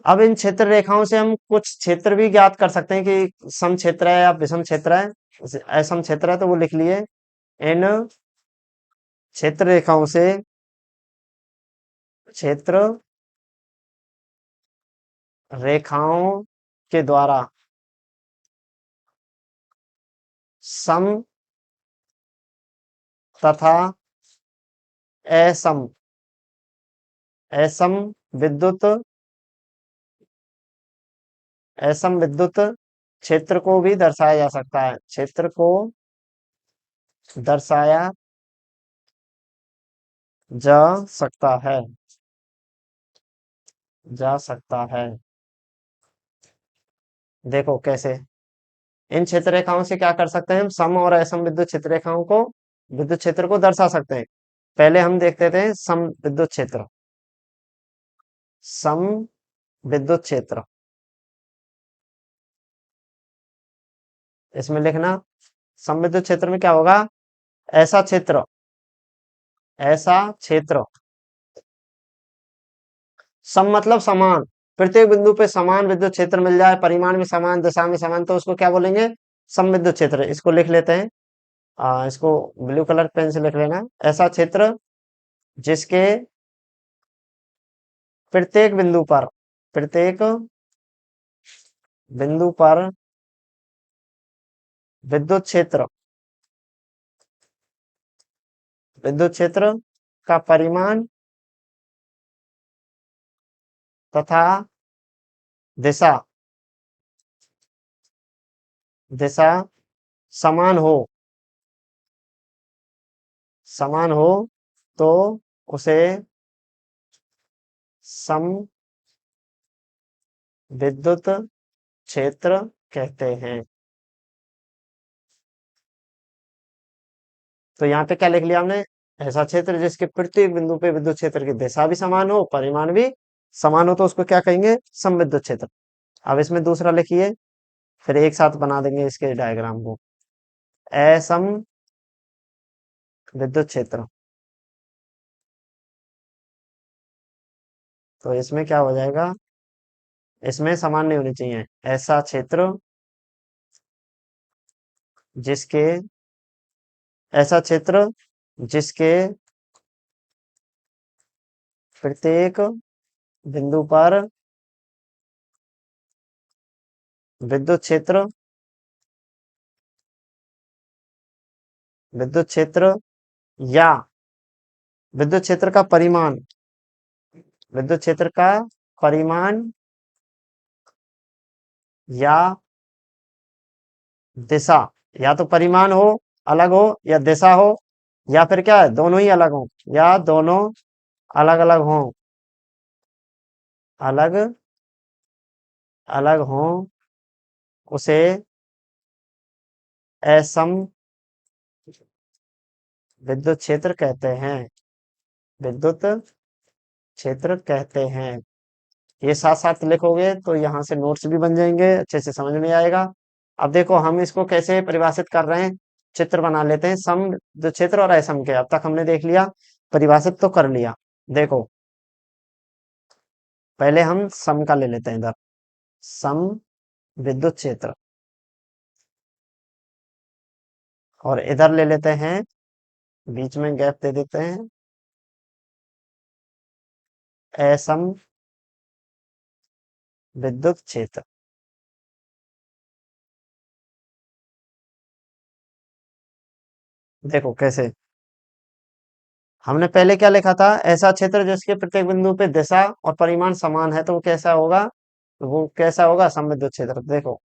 अब इन क्षेत्र रेखाओं से हम कुछ क्षेत्र भी ज्ञात कर सकते हैं कि सम क्षेत्र है या विषम क्षेत्र है। जैसे असम क्षेत्र है तो वो लिख लिए, इन क्षेत्र रेखाओं से क्षेत्र रेखाओं के द्वारा सम तथा असम असम विद्युत असम विद्युत क्षेत्र को भी दर्शाया जा सकता है, क्षेत्र को दर्शाया जा सकता है, जा सकता है। देखो कैसे, इन क्षेत्र रेखाओं से क्या कर सकते हैं, हम सम और असम विद्युत क्षेत्र रेखाओं को, विद्युत क्षेत्र को दर्शा सकते हैं। पहले हम देखते थे सम विद्युत क्षेत्र, सम विद्युत क्षेत्र, इसमें लिखना, सम विद्युत क्षेत्र में क्या होगा, ऐसा क्षेत्र, ऐसा क्षेत्र, सम मतलब समान, प्रत्येक बिंदु पे समान विद्युत क्षेत्र मिल जाए, परिमाण में समान, दिशा में समान, तो उसको क्या बोलेंगे, सम विद्युत क्षेत्र। इसको लिख लेते हैं, इसको ब्लू कलर पेन से लिख लेना, ऐसा क्षेत्र जिसके प्रत्येक बिंदु पर, प्रत्येक बिंदु पर विद्युत क्षेत्र, विद्युत क्षेत्र का परिमाण तथा दिशा, दिशा समान हो, समान हो, तो उसे सम विद्युत क्षेत्र कहते हैं। तो यहाँ पे क्या लिख लिया हमने, ऐसा क्षेत्र जिसके प्रत्येक बिंदु पे विद्युत क्षेत्र की दिशा भी समान हो, परिमाण भी समान हो, तो उसको क्या कहेंगे, समविद्युत क्षेत्र। अब इसमें दूसरा लिखिए, फिर एक साथ बना देंगे इसके डायग्राम को, असम विद्युत क्षेत्र। तो इसमें क्या हो जाएगा, इसमें समान नहीं होनी चाहिए, ऐसा क्षेत्र जिसके, ऐसा क्षेत्र जिसके प्रत्येक बिंदु पर विद्युत क्षेत्र, विद्युत क्षेत्र या विद्युत क्षेत्र का परिमाण, विद्युत क्षेत्र का परिमाण या दिशा, या तो परिमाण हो, अलग हो, या दिशा हो, या फिर क्या है, दोनों ही अलग हो, या दोनों अलग अलग हो, अलग अलग हो, उसे असम विद्युत क्षेत्र कहते हैं, विद्युत क्षेत्र कहते हैं। ये साथ साथ लिखोगे तो यहाँ से नोट्स भी बन जाएंगे, अच्छे से समझ में आएगा। अब देखो हम इसको कैसे परिभाषित कर रहे हैं, चित्र बना लेते हैं सम विद्युत क्षेत्र और असम के। अब तक हमने देख लिया, परिभाषित तो कर लिया। देखो पहले हम सम का ले लेते हैं इधर, सम विद्युत क्षेत्र, और इधर ले लेते हैं, बीच में गैप दे देते हैं, असम विद्युत क्षेत्र। देखो कैसे, हमने पहले क्या लिखा था, ऐसा क्षेत्र जिसके प्रत्येक बिंदु पे दिशा और परिमाण समान है तो वो कैसा होगा, वो कैसा होगा, समविद्युत क्षेत्र। देखो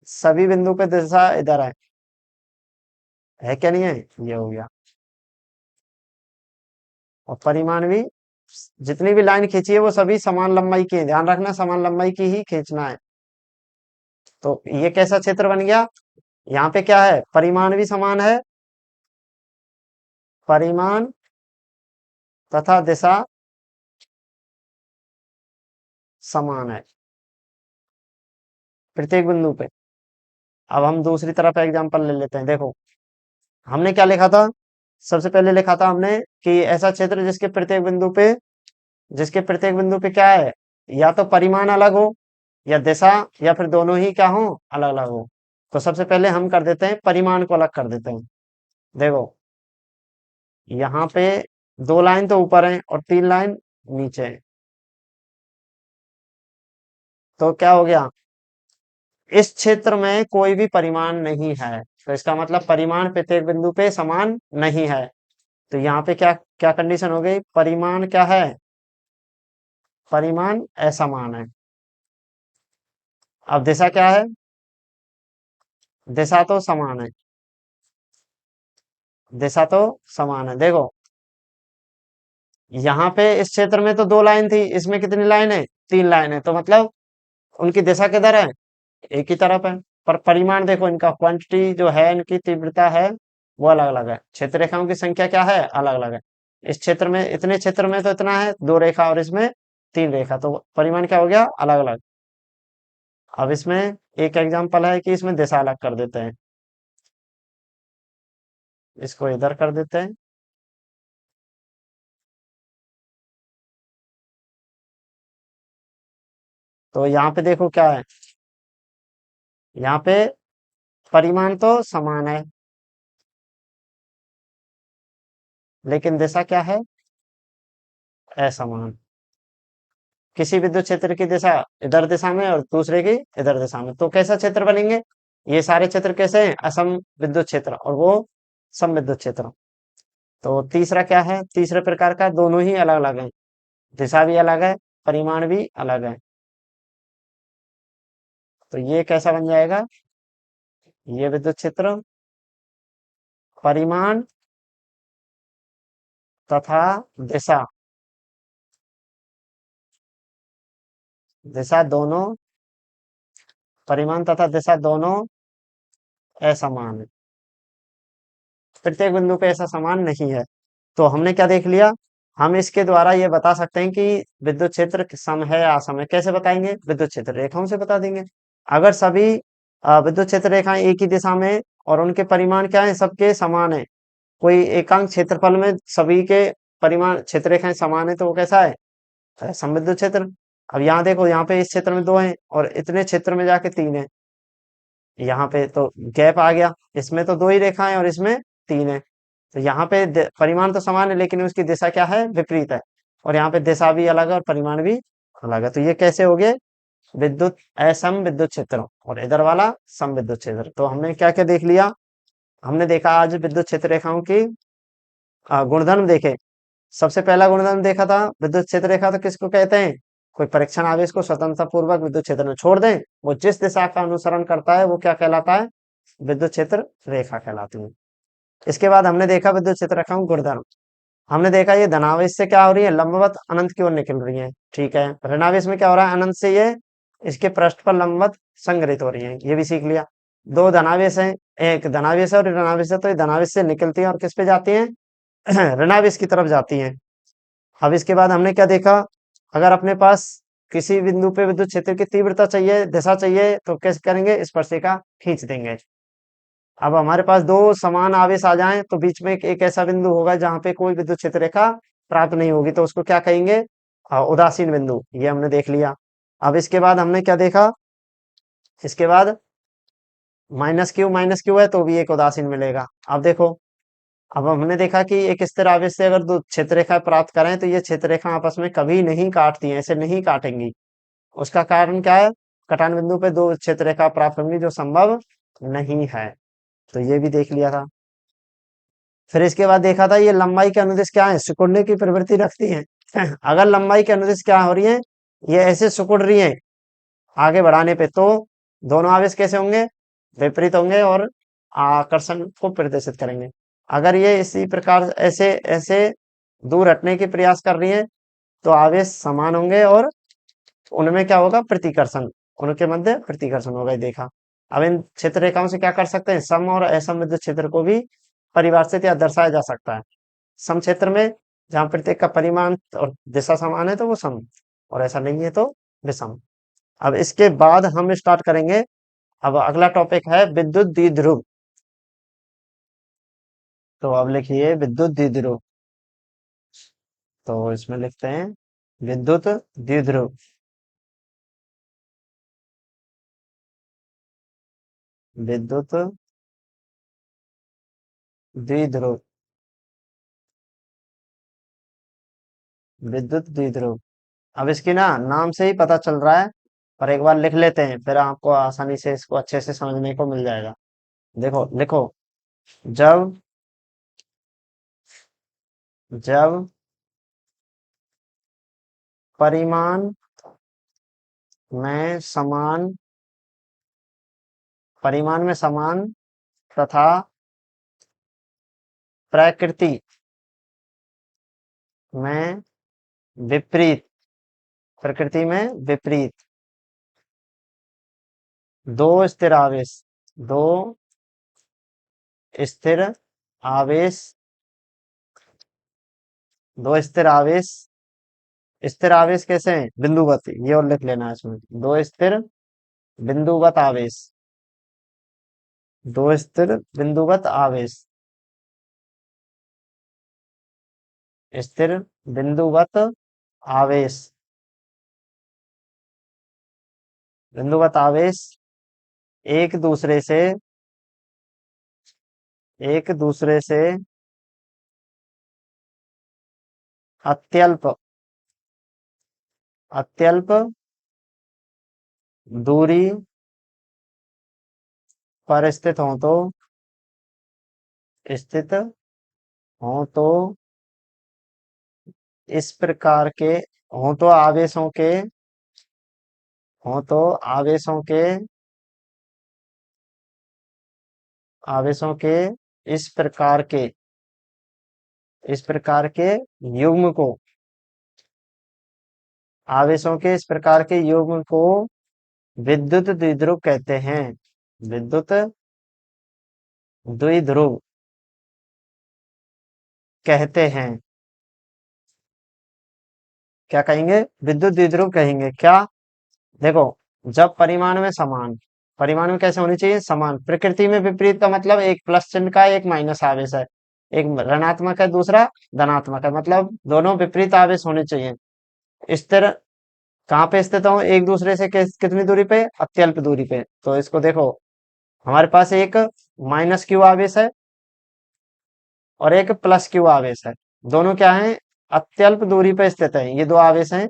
सभी बिंदु पे दिशा इधर है क्या नहीं है, ये हो गया, और परिमाण भी, जितनी भी लाइन खींची है वो सभी समान लंबाई की है, ध्यान रखना समान लंबाई की ही खींचना है। तो ये कैसा क्षेत्र बन गया, यहाँ पे क्या है, परिमाण भी समान है, परिमाण तथा दिशा समान है प्रत्येक बिंदु पे। अब हम दूसरी तरफ एग्जांपल ले लेते हैं। देखो हमने क्या लिखा था, सबसे पहले लिखा था हमने कि ऐसा क्षेत्र जिसके प्रत्येक बिंदु पे क्या है, या तो परिमाण अलग हो, या दिशा, या फिर दोनों ही क्या हो, अलग अलग हो। तो सबसे पहले हम कर देते हैं, परिमाण को अलग कर देते हैं। देखो यहाँ पे दो लाइन तो ऊपर है और तीन लाइन नीचे है, तो क्या हो गया, इस क्षेत्र में कोई भी परिमाण नहीं है, तो इसका मतलब परिमाण प्रत्येक बिंदु पे समान नहीं है। तो यहाँ पे क्या क्या कंडीशन हो गई, परिमाण क्या है, परिमाण असमान है। अब दिशा क्या है, दिशा तो समान है, दिशा तो समान है। देखो यहाँ पे इस क्षेत्र में तो दो लाइन थी, इसमें कितनी लाइन है, तीन लाइन है, तो मतलब उनकी दिशा किधर है, एक ही तरफ है। पर परिमाण देखो, इनका क्वांटिटी जो है, इनकी तीव्रता है, वो अलग अलग है, क्षेत्र रेखाओं की संख्या क्या है, अलग अलग है। इस क्षेत्र में, इतने क्षेत्र में तो इतना है, दो रेखा, और इसमें तीन रेखा, तो परिमाण क्या हो गया, अलग अलग। अब इसमें एक एग्जांपल है कि इसमें दिशा अलग कर देते हैं, इसको इधर कर देते हैं। तो यहाँ पे देखो क्या है, यहाँ पे परिमाण तो समान है, लेकिन दिशा क्या है, असमान। किसी विद्युत क्षेत्र की दिशा इधर दिशा में और दूसरे की इधर दिशा में, तो कैसा क्षेत्र बनेंगे, ये सारे क्षेत्र कैसे हैं, असम विद्युत क्षेत्र, और वो सम विद्युत क्षेत्र। तो तीसरा क्या है, तीसरे प्रकार का, दोनों ही अलग अलग है, दिशा भी अलग है, परिमाण भी अलग है। तो ये कैसा बन जाएगा, ये विद्युत क्षेत्र परिमाण तथा दिशा, दिशा दोनों, परिमाण तथा दिशा दोनों असमान है, प्रत्येक बिंदु पे ऐसा समान नहीं है। तो हमने क्या देख लिया, हम इसके द्वारा ये बता सकते हैं कि विद्युत क्षेत्र सम है या असम है। कैसे बताएंगे, विद्युत क्षेत्र रेखाओं से बता देंगे। अगर सभी विद्युत क्षेत्र रेखाएं एक ही दिशा में और उनके परिमाण क्या है, सबके समान है, कोई एकांक क्षेत्रफल में सभी के परिमाण क्षेत्र रेखाएं समान है, तो वो कैसा है, समविद्युत क्षेत्र। अब यहाँ देखो, यहाँ पे इस क्षेत्र में दो हैं और इतने क्षेत्र में जाके तीन है, यहाँ पे तो गैप आ गया, इसमें तो दो ही रेखाएं हैं और इसमें तीन है। तो यहाँ पे परिमाण तो समान है, लेकिन उसकी दिशा क्या है, विपरीत है। और यहाँ पे दिशा भी अलग है और परिमाण भी अलग है। तो ये कैसे हो गए? विद्युत असम विद्युत क्षेत्र, और इधर वाला सम विद्युत क्षेत्र। तो हमने क्या क्या देख लिया? हमने देखा आज विद्युत क्षेत्र रेखाओं की गुणधर्म देखे। सबसे पहला गुणधर्म देखा था विद्युत क्षेत्र रेखा, तो किसको कहते हैं? कोई परीक्षण आवेश को स्वतंत्रता पूर्वक विद्युत क्षेत्र में छोड़ दें, वो जिस दिशा का अनुसरण करता है वो क्या कहलाता है? विद्युत क्षेत्र रेखा कहलाती है। इसके बाद हमने देखा विद्युत क्षेत्र रेखाओं का गुणधर्म। हमने देखा ये धनावेश से क्या हो रही है? लंबवत अनंत की ओर निकल रही है, ठीक है। ऋणावेश में क्या हो रहा है? अनंत से ये इसके पृष्ठ पर लंबवत संग्रहित हो रही है, ये भी सीख लिया। दो धनावेश है, एक धनावेश है और ऋणावेश है, तो ये धनावेश से निकलती है और किस पे जाती है? ऋणावेश की तरफ जाती है। अब इसके बाद हमने क्या देखा? अगर अपने पास किसी बिंदु पे विद्युत क्षेत्र की तीव्रता चाहिए, दिशा चाहिए, तो कैसे करेंगे? स्पर्शिका खींच देंगे। अब हमारे पास दो समान आवेश आ जाएं तो बीच में एक ऐसा बिंदु होगा जहां पे कोई विद्युत क्षेत्र रेखा प्राप्त नहीं होगी, तो उसको क्या कहेंगे? उदासीन बिंदु। ये हमने देख लिया। अब इसके बाद हमने क्या देखा? इसके बाद माइनस क्यू है तो भी एक उदासीन मिलेगा। अब देखो, अब हमने देखा कि एक स्थिर आवेश से अगर दो क्षेत्र रेखा प्राप्त करें तो ये क्षेत्र रेखा आपस में कभी नहीं काटती हैं, ऐसे नहीं काटेंगी। उसका कारण क्या है? कटान बिंदु पे दो क्षेत्र रेखा प्राप्त होंगी, जो संभव नहीं है। तो ये भी देख लिया था। फिर इसके बाद देखा था ये लंबाई के अनुदिश क्या है? सिकुड़ने की प्रवृत्ति रखती है। अगर लंबाई के अनुदिश क्या हो रही है? ये ऐसे सिकुड़ रही है आगे बढ़ाने पे, तो दोनों आवेश कैसे होंगे? विपरीत होंगे और आकर्षण को प्रदर्शित करेंगे। अगर ये इसी प्रकार ऐसे ऐसे दूर हटने की प्रयास कर रही है, तो आवेश समान होंगे और उनमें क्या होगा? प्रतिकर्षण, उनके मध्य प्रतिकर्षण होगा, ये देखा। अब इन क्षेत्र रेखाओं से क्या कर सकते हैं? सम और असम विद्युत क्षेत्र को भी परिभाषित या दर्शाया जा सकता है। सम क्षेत्र में जहां प्रत्येक का परिमाण और दिशा समान है तो वो सम, और ऐसा नहीं है तो विषम। अब इसके बाद हम स्टार्ट करेंगे। अब अगला टॉपिक है विद्युत द्विध्रुव। तो अब लिखिए विद्युत द्विध्रुव। तो इसमें लिखते हैं विद्युत द्विध्रुव। विद्युत द्विध्रुव। विद्युत द्विध्रुव। अब इसकी ना नाम से ही पता चल रहा है, पर एक बार लिख लेते हैं, फिर आपको आसानी से इसको अच्छे से समझने को मिल जाएगा। देखो लिखो, जब जब परिमाण में समान तथा प्रकृति में विपरीत प्रकृति में विपरीत, दो स्थिर आवेश दो स्थिर आवेश स्थिर आवेश कैसे हैं? बिंदुवत, ये और लिख लेना है इसमें। बिंदुवत आवेश दो स्थिर बिंदुवत आवेश स्थिर बिंदुवत आवेश बिंदुवत आवेश एक दूसरे से एक दूसरे से अत्यल्प अत्यल्प दूरी पर स्थित हो तो इस प्रकार के हो तो आवेशों के आवेशों के इस प्रकार के युग्म को आवेशों के इस प्रकार के युग्म को विद्युत द्विध्रुव कहते हैं। विद्युत द्विध्रुव कहते हैं। क्या कहेंगे? विद्युत द्विध्रुव कहेंगे। क्या? देखो, जब परिमाण में कैसे होनी चाहिए? समान। प्रकृति में विपरीत का मतलब एक प्लस चिन्ह का एक माइनस आवेश है, एक ऋणात्मक है दूसरा धनात्मक है, मतलब दोनों विपरीत आवेश होने चाहिए। स्थिर कहाँ पे स्थित हो? एक दूसरे से कितनी दूरी पे? अत्यल्प दूरी पे। तो इसको देखो, हमारे पास एक माइनस क्यू आवेश है और एक प्लस क्यू आवेश है। दोनों क्या है? अत्यल्प दूरी पर स्थित है। ये दो आवेश हैं,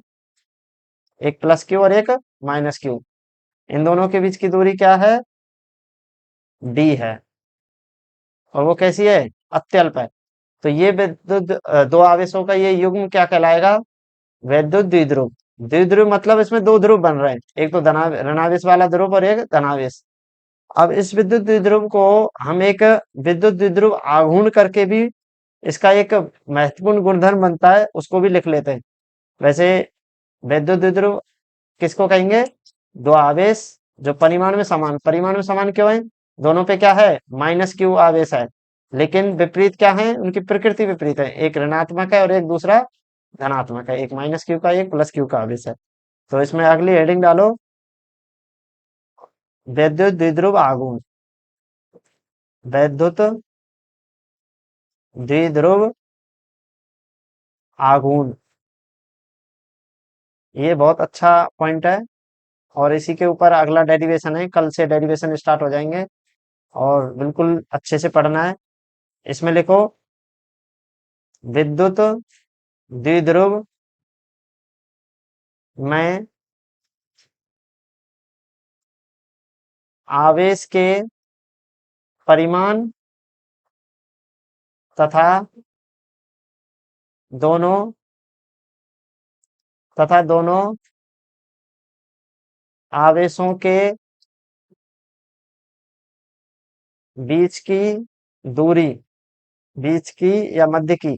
एक प्लस क्यू और एक माइनस क्यू। इन दोनों के बीच की दूरी क्या है? डी है। और वो कैसी है? अत्यल्प है। तो ये विद्युत दो आवेशों का ये युग्म क्या कहलाएगा? वैद्युत द्विध्रुव। द्विध्रुव मतलब इसमें दो ध्रुव बन रहे हैं, एक तो ऋणावेश वाला ध्रुव और एक धनावेश। अब इस विद्युत द्विध्रुव को हम एक विद्युत द्विध्रुव आघूर्ण करके भी इसका एक महत्वपूर्ण गुणधर्म बनता है, उसको भी लिख लेते हैं। वैसे विद्युत द्विध्रुव किसको कहेंगे? दो आवेश जो परिमाण में समान क्यों है? दोनों पे क्या है? माइनस क्यू आवेश है। लेकिन विपरीत क्या है? उनकी प्रकृति विपरीत है, एक ऋणात्मक है और एक दूसरा धनात्मक है। एक माइनस क्यू का, एक प्लस क्यू का आवेश है। तो इसमें अगली हेडिंग डालो, वैद्युत द्विध्रुव आघूर्ण। वैद्युत द्विध्रुव आघूर्ण, ये बहुत अच्छा पॉइंट है। और इसी के ऊपर अगला डेरिवेशन है, कल से डेरिवेशन स्टार्ट हो जाएंगे और बिल्कुल अच्छे से पढ़ना है। इसमें लिखो, विद्युत द्विध्रुव में आवेश के परिमाण तथा दोनों दोनों आवेशों के बीच की दूरी, बीच की या मध्य की,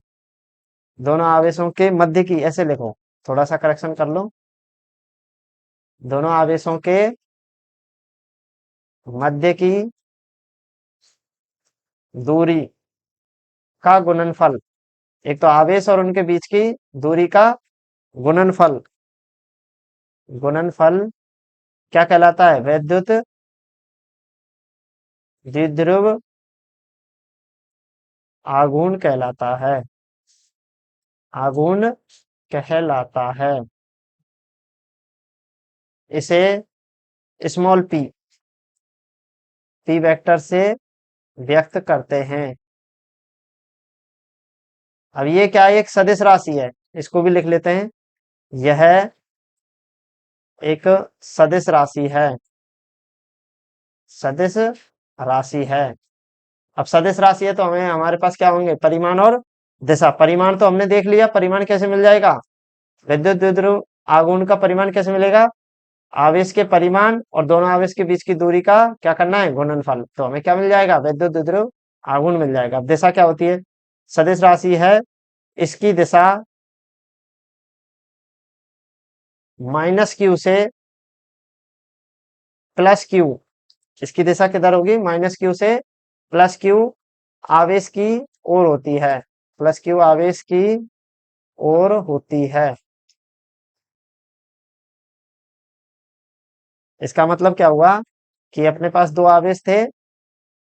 दोनों आवेशों के मध्य की, ऐसे लिखो। थोड़ा सा करेक्शन कर लो। दोनों आवेशों के मध्य की दूरी का गुणनफल, एक तो आवेश और उनके बीच की दूरी का गुणनफल, गुणनफल क्या कहलाता है? वैद्युत द्विध्रुव आघूर्ण कहलाता है। आघूर्ण कहलाता है। इसे स्मॉल पी, पी वेक्टर से व्यक्त करते हैं। अब ये क्या है? एक सदिश राशि है, इसको भी लिख लेते हैं। यह एक सदिश राशि है, सदिश राशि है। अब सदिश राशि है तो हमें हमारे पास क्या होंगे? परिमाण और दिशा। परिमाण तो हमने देख लिया, परिमाण कैसे मिल जाएगा? विद्युत द्विध्रुव आघूर्ण का परिमाण कैसे मिलेगा? आवेश के परिमाण और दोनों आवेश के बीच की दूरी का क्या करना है? गुणनफल। तो हमें क्या मिल जाएगा? विद्युत द्विध्रुव आघूर्ण मिल जाएगा। अब दिशा क्या होती है? सदिश राशि है, इसकी दिशा माइनस क्यू से प्लस क्यू, इसकी दिशा किधर होगी? माइनस क्यू से प्लस क्यू आवेश की ओर होती है, प्लस क्यू आवेश की ओर होती है। इसका मतलब क्या हुआ कि अपने पास दो आवेश थे,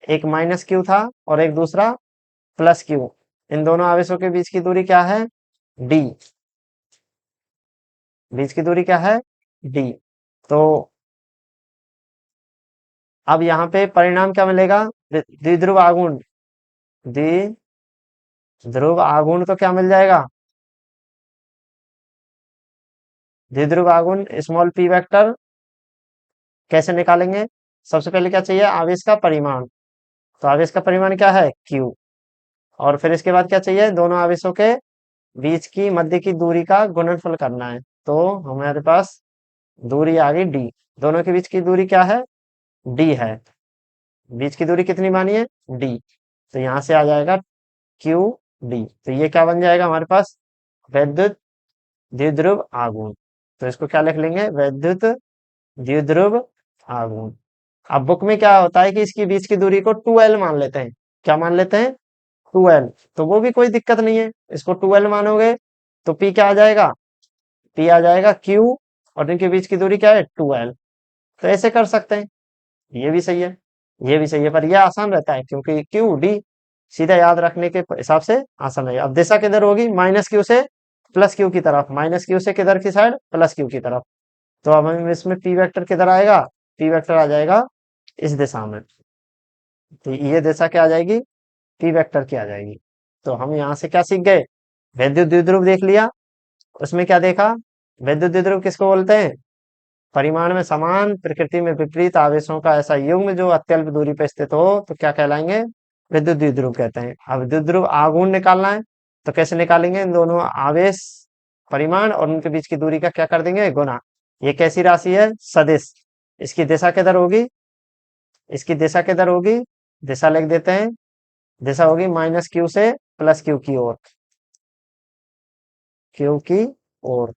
एक माइनस क्यू था और एक दूसरा प्लस क्यू। इन दोनों आवेशों के बीच की दूरी क्या है? डी। बीच की दूरी क्या है? डी। तो अब यहाँ पे परिणाम क्या मिलेगा? द्विध्रुव आघूर्ण, द्विध्रुव आघूर्ण तो क्या मिल जाएगा? द्विध्रुव आघूर्ण स्मॉल पी वेक्टर कैसे निकालेंगे? सबसे पहले क्या चाहिए? आवेश का परिमाण। तो आवेश का परिमाण क्या है? क्यू। और फिर इसके बाद क्या चाहिए? दोनों आवेशों के बीच की मध्य की दूरी का गुणनफल करना है। तो हमारे पास दूरी आ गई डी। दोनों के बीच की दूरी क्या है? डी है। बीच की दूरी कितनी मानी है? डी। तो यहां से आ जाएगा क्यू डी। तो ये क्या बन जाएगा हमारे पास? वैद्युत द्विध्रुव आघूर्ण। तो इसको क्या लिख लेंगे? वैद्युत द्विध्रुव आघूर्ण। अब बुक में क्या होता है कि इसकी बीच की दूरी को 2L मान लेते हैं। क्या मान लेते हैं? 2L। तो वो भी कोई दिक्कत नहीं है, इसको 2L मानोगे तो P क्या आ जाएगा? P आ जाएगा Q और इनके बीच की दूरी क्या है? 2L। तो ऐसे कर सकते हैं, ये भी सही है, ये भी सही है, पर यह आसान रहता है क्योंकि क्यू डी सीधा याद रखने के हिसाब से आसान है। अब दिशा किधर होगी? माइनस क्यू से प्लस क्यू की तरफ। माइनस क्यू से किधर की साइड? प्लस क्यू की तरफ। तो अब हम इसमें पी वेक्टर किधर आएगा? पी वेक्टर आ जाएगा इस दिशा में। तो ये दिशा क्या आ जाएगी? पी वेक्टर की आ जाएगी। तो हम यहाँ से क्या सीख गए? विद्युत द्विध्रुव देख लिया, उसमें क्या देखा? विद्युत द्विध्रुव किसको बोलते हैं? परिमाण में समान, प्रकृति में विपरीत आवेशों का ऐसा युग्म जो अत्यल्प दूरी पर स्थित हो, तो क्या कहलाएंगे? विद्युत द्विध्रुव कहते हैं। अब द्विध्रुव आघूर्ण निकालना है, तो कैसे निकालेंगे? इन दोनों आवेश, परिमाण और उनके बीच की दूरी का क्या कर देंगे? गुना। ये कैसी राशि है? सदिश। इसकी दिशा किधर होगी? इसकी दिशा किधर होगी? दिशा लिख देते हैं। दिशा होगी माइनस क्यू से प्लस क्यू की ओर, क्यू की ओर।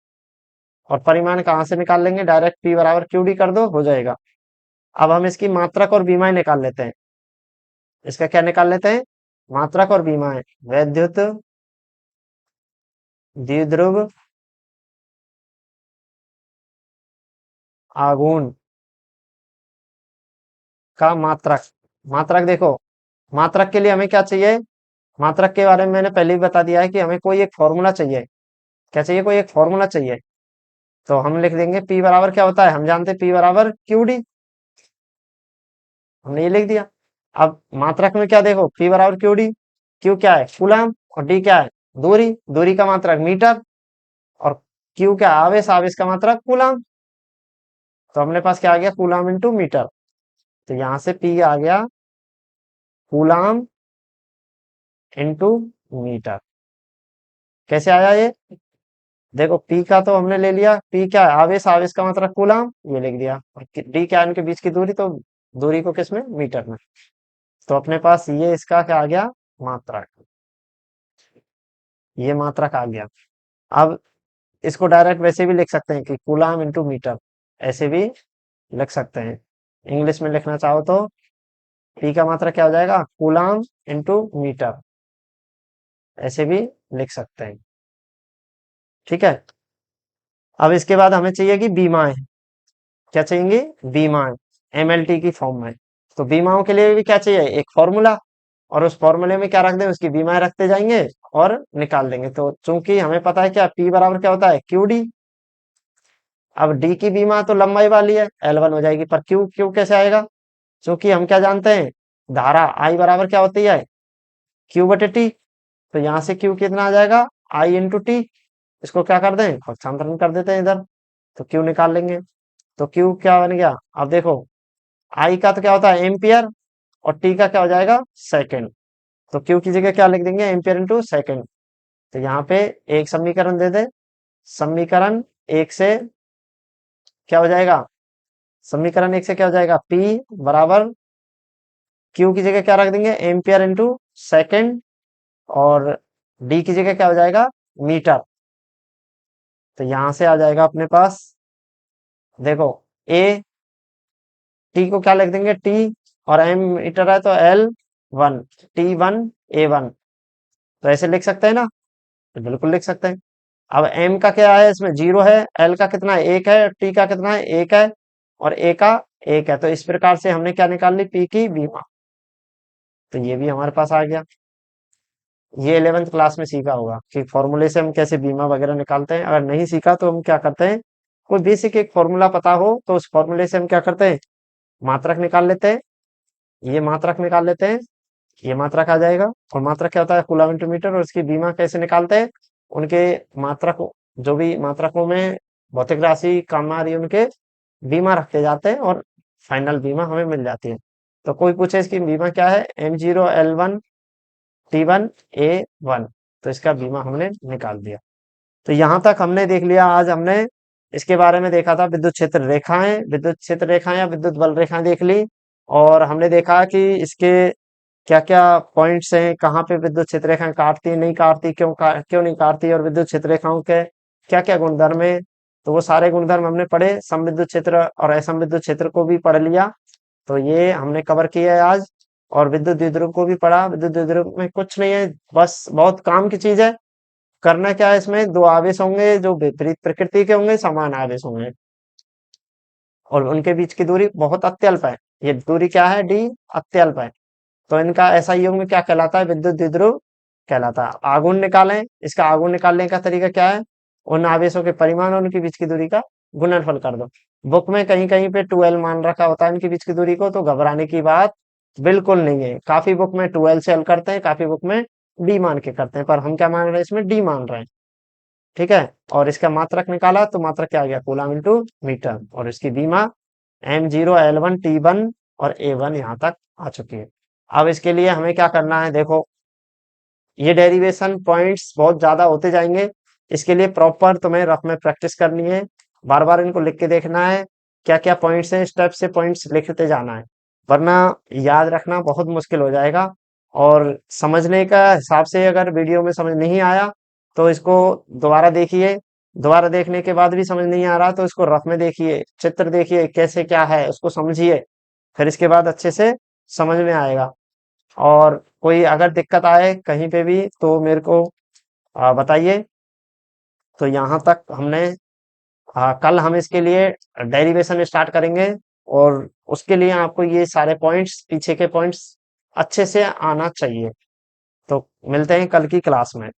और परिमाण कहाँ से निकाल लेंगे? डायरेक्ट P बराबर क्यू डी कर दो, हो जाएगा। अब हम इसकी मात्रक और विमाएं निकाल लेते हैं। इसका क्या निकाल लेते हैं? मात्रक और विमाएं। वैद्युत द्विध्रुव आघूर्ण का मात्रक। मात्रक देखो, मात्रक के लिए हमें क्या चाहिए? मात्रक के बारे में मैंने पहले ही बता दिया है कि हमें कोई एक फॉर्मूला चाहिए। क्या चाहिए? कोई एक फॉर्मूला चाहिए। तो हम लिख देंगे P बराबर क्या होता है? हम जानते हैं P बराबर क्यू डी। हमने ये लिख दिया। अब मात्रक में क्या देखो? P बराबर क्यू डी। क्यू क्या है? कूलम। और डी क्या है? दूरी। दूरी का मात्रक मीटर। और क्यू क्या है? आवेश। आवेश का मात्रक कूलम। तो अपने पास क्या आ गया? Coulomb into metre. तो यहां से P आ गया कूलम इंटू मीटर। कैसे आया ये? देखो P का तो हमने ले लिया। P क्या है? आवेश। आवेश का मात्रक कूलम, ये लिख दिया। और डी क्या है? इनके बीच की दूरी, तो दूरी को किस में? मीटर में। तो अपने पास ये इसका क्या आ गया? मात्रक। ये मात्रक आ गया। अब इसको डायरेक्ट वैसे भी लिख सकते हैं कि कूलम इंटू मीटर, ऐसे भी लिख सकते हैं। इंग्लिश में लिखना चाहो तो P का मात्रक क्या हो जाएगा? कूलम इंटू मीटर, ऐसे भी लिख सकते हैं। ठीक है। अब इसके बाद हमें चाहिए कि बीमाएं। क्या चाहिए? बीमाएं। एमएलटी की फॉर्म में। तो बीमाओं के लिए भी क्या चाहिए? एक फॉर्मूला। और उस फॉर्मूले में क्या रख दें? उसकी बीमाएं रखते जाएंगे और निकाल देंगे। तो चूंकि हमें पता है क्या P बराबर क्या होता है? Q D. अब डी की बीमा तो लंबाई वाली है, L1 हो जाएगी। पर क्यू क्यू कैसे आएगा? क्योंकि हम क्या जानते हैं? धारा I बराबर क्या होती है? क्यू बटे टी। तो यहां से क्यू कितना आ जाएगा? I into T. इसको क्या कर दें? पक्षांतरण कर देते हैं इधर। तो क्यू निकाल लेंगे। तो क्यू क्या बन गया? अब देखो, आई का तो क्या होता है? एम्पियर। और टी का क्या हो जाएगा? सेकंड। तो क्यू की जगह क्या लिख देंगे? Ampere into second. तो यहाँ पे एक समीकरण दे दे। समीकरण एक से क्या हो जाएगा? समीकरण एक से क्या हो जाएगा? P बराबर क्यू की जगह क्या रख देंगे? Ampere into second. और डी की जगह क्या हो जाएगा? मीटर। तो यहां से आ जाएगा अपने पास, देखो, ए, टी को क्या लिख देंगे? टी। और एम मीटर है तो L1, T1, A1। तो ऐसे लिख सकते हैं ना? तो बिल्कुल लिख सकते हैं। अब एम का क्या है? इसमें जीरो है। एल का कितना है? एक है। टी का कितना है? एक है। और ए का एक है। तो इस प्रकार से हमने क्या निकाल ली? पी की बीमा। तो ये भी हमारे पास आ गया। ये 11th क्लास में सीखा होगा कि फॉर्मूले से हम कैसे बीमा वगैरह निकालते हैं। अगर नहीं सीखा तो हम क्या करते हैं? कोई बेसिक एक फॉर्मूला पता हो तो उस फॉर्मूले से हम क्या करते हैं? मात्रक निकाल लेते हैं। ये मात्रक निकाल लेते हैं। ये मात्रक आ जाएगा। और मात्रक क्या होता है? Coulomb into metre. और इसकी बीमा कैसे निकालते हैं? उनके मात्रक, जो भी मात्रकों में भौतिक राशि काम आ रही है, उनके बीमा रखते जाते हैं और फाइनल बीमा हमें मिल जाती है। तो कोई पूछे इसकी बीमा क्या है? M0L1T1A1। तो इसका बीमा हमने निकाल दिया। तो यहां तक हमने देख लिया। आज हमने इसके बारे में देखा था, विद्युत क्षेत्र रेखाएं, विद्युत क्षेत्र रेखाएं या विद्युत बल रेखाएं देख ली। और हमने देखा कि इसके क्या क्या पॉइंट्स हैं, कहाँ पे विद्युत क्षेत्र रेखाएं काटती नहीं काटती, क्यों नहीं काटती, और विद्युत क्षेत्र रेखाओं के क्या क्या गुणधर्म है। तो वो सारे गुणधर्म हमने पढ़े। समविद्युत क्षेत्र और असमविद्युत क्षेत्र को भी पढ़ लिया। तो ये हमने कवर किया है आज। और विद्युत द्विध्रुव को भी पढ़ा। विद्युत द्विध्रुव में कुछ नहीं है, बस बहुत काम की चीज है। करना क्या है? इसमें दो आवेश होंगे जो विपरीत प्रकृति के होंगे, समान आवेश होंगे, और उनके बीच की दूरी बहुत अत्यल्प है। ये दूरी क्या है? डी, अत्यल्प है। तो इनका ऐसा युग्म क्या कहलाता है? विद्युत द्विध्रुव कहलाता है। आघूर्ण निकालें। इसका आघूर्ण निकालने का तरीका क्या है? उन आवेशों के परिमाण और उनके बीच की दूरी का गुणनफल कर दो। बुक में कहीं कहीं पे 12 मान रखा होता है इनके बीच की दूरी को, तो घबराने की बात बिल्कुल नहीं है। काफी बुक में 12 से हल करते हैं, काफी बुक में डी मान के करते हैं, पर हम क्या मान रहे हैं, इसमें डी मान रहे हैं। ठीक है। और इसका मात्रक निकाला तो मात्रक क्या आ गया, कूलम इंटू मीटर, और इसकी बीमा M0 L1 T1 और A1 यहाँ तक आ चुकी है। अब इसके लिए हमें क्या करना है, देखो ये डेरिवेशन पॉइंट्स बहुत ज्यादा होते जाएंगे। इसके लिए प्रॉपर तुम्हें रफ में प्रैक्टिस करनी है, बार बार इनको लिख के देखना है, क्या क्या पॉइंट्स हैं, स्टेप से पॉइंट्स लिखते जाना है, वरना याद रखना बहुत मुश्किल हो जाएगा। और समझने का हिसाब से अगर वीडियो में समझ नहीं आया तो इसको दोबारा देखिए, दोबारा देखने के बाद भी समझ नहीं आ रहा तो इसको रफ में देखिए, चित्र देखिए कैसे क्या है उसको समझिए, फिर इसके बाद अच्छे से समझ में आएगा। और कोई अगर दिक्कत आए कहीं पे भी तो मेरे को बताइए। तो यहाँ तक हमने कल हम इसके लिए डेरिवेशन स्टार्ट करेंगे, और उसके लिए आपको ये सारे पॉइंट्स, पीछे के पॉइंट्स अच्छे से आना चाहिए। तो मिलते हैं कल की क्लास में।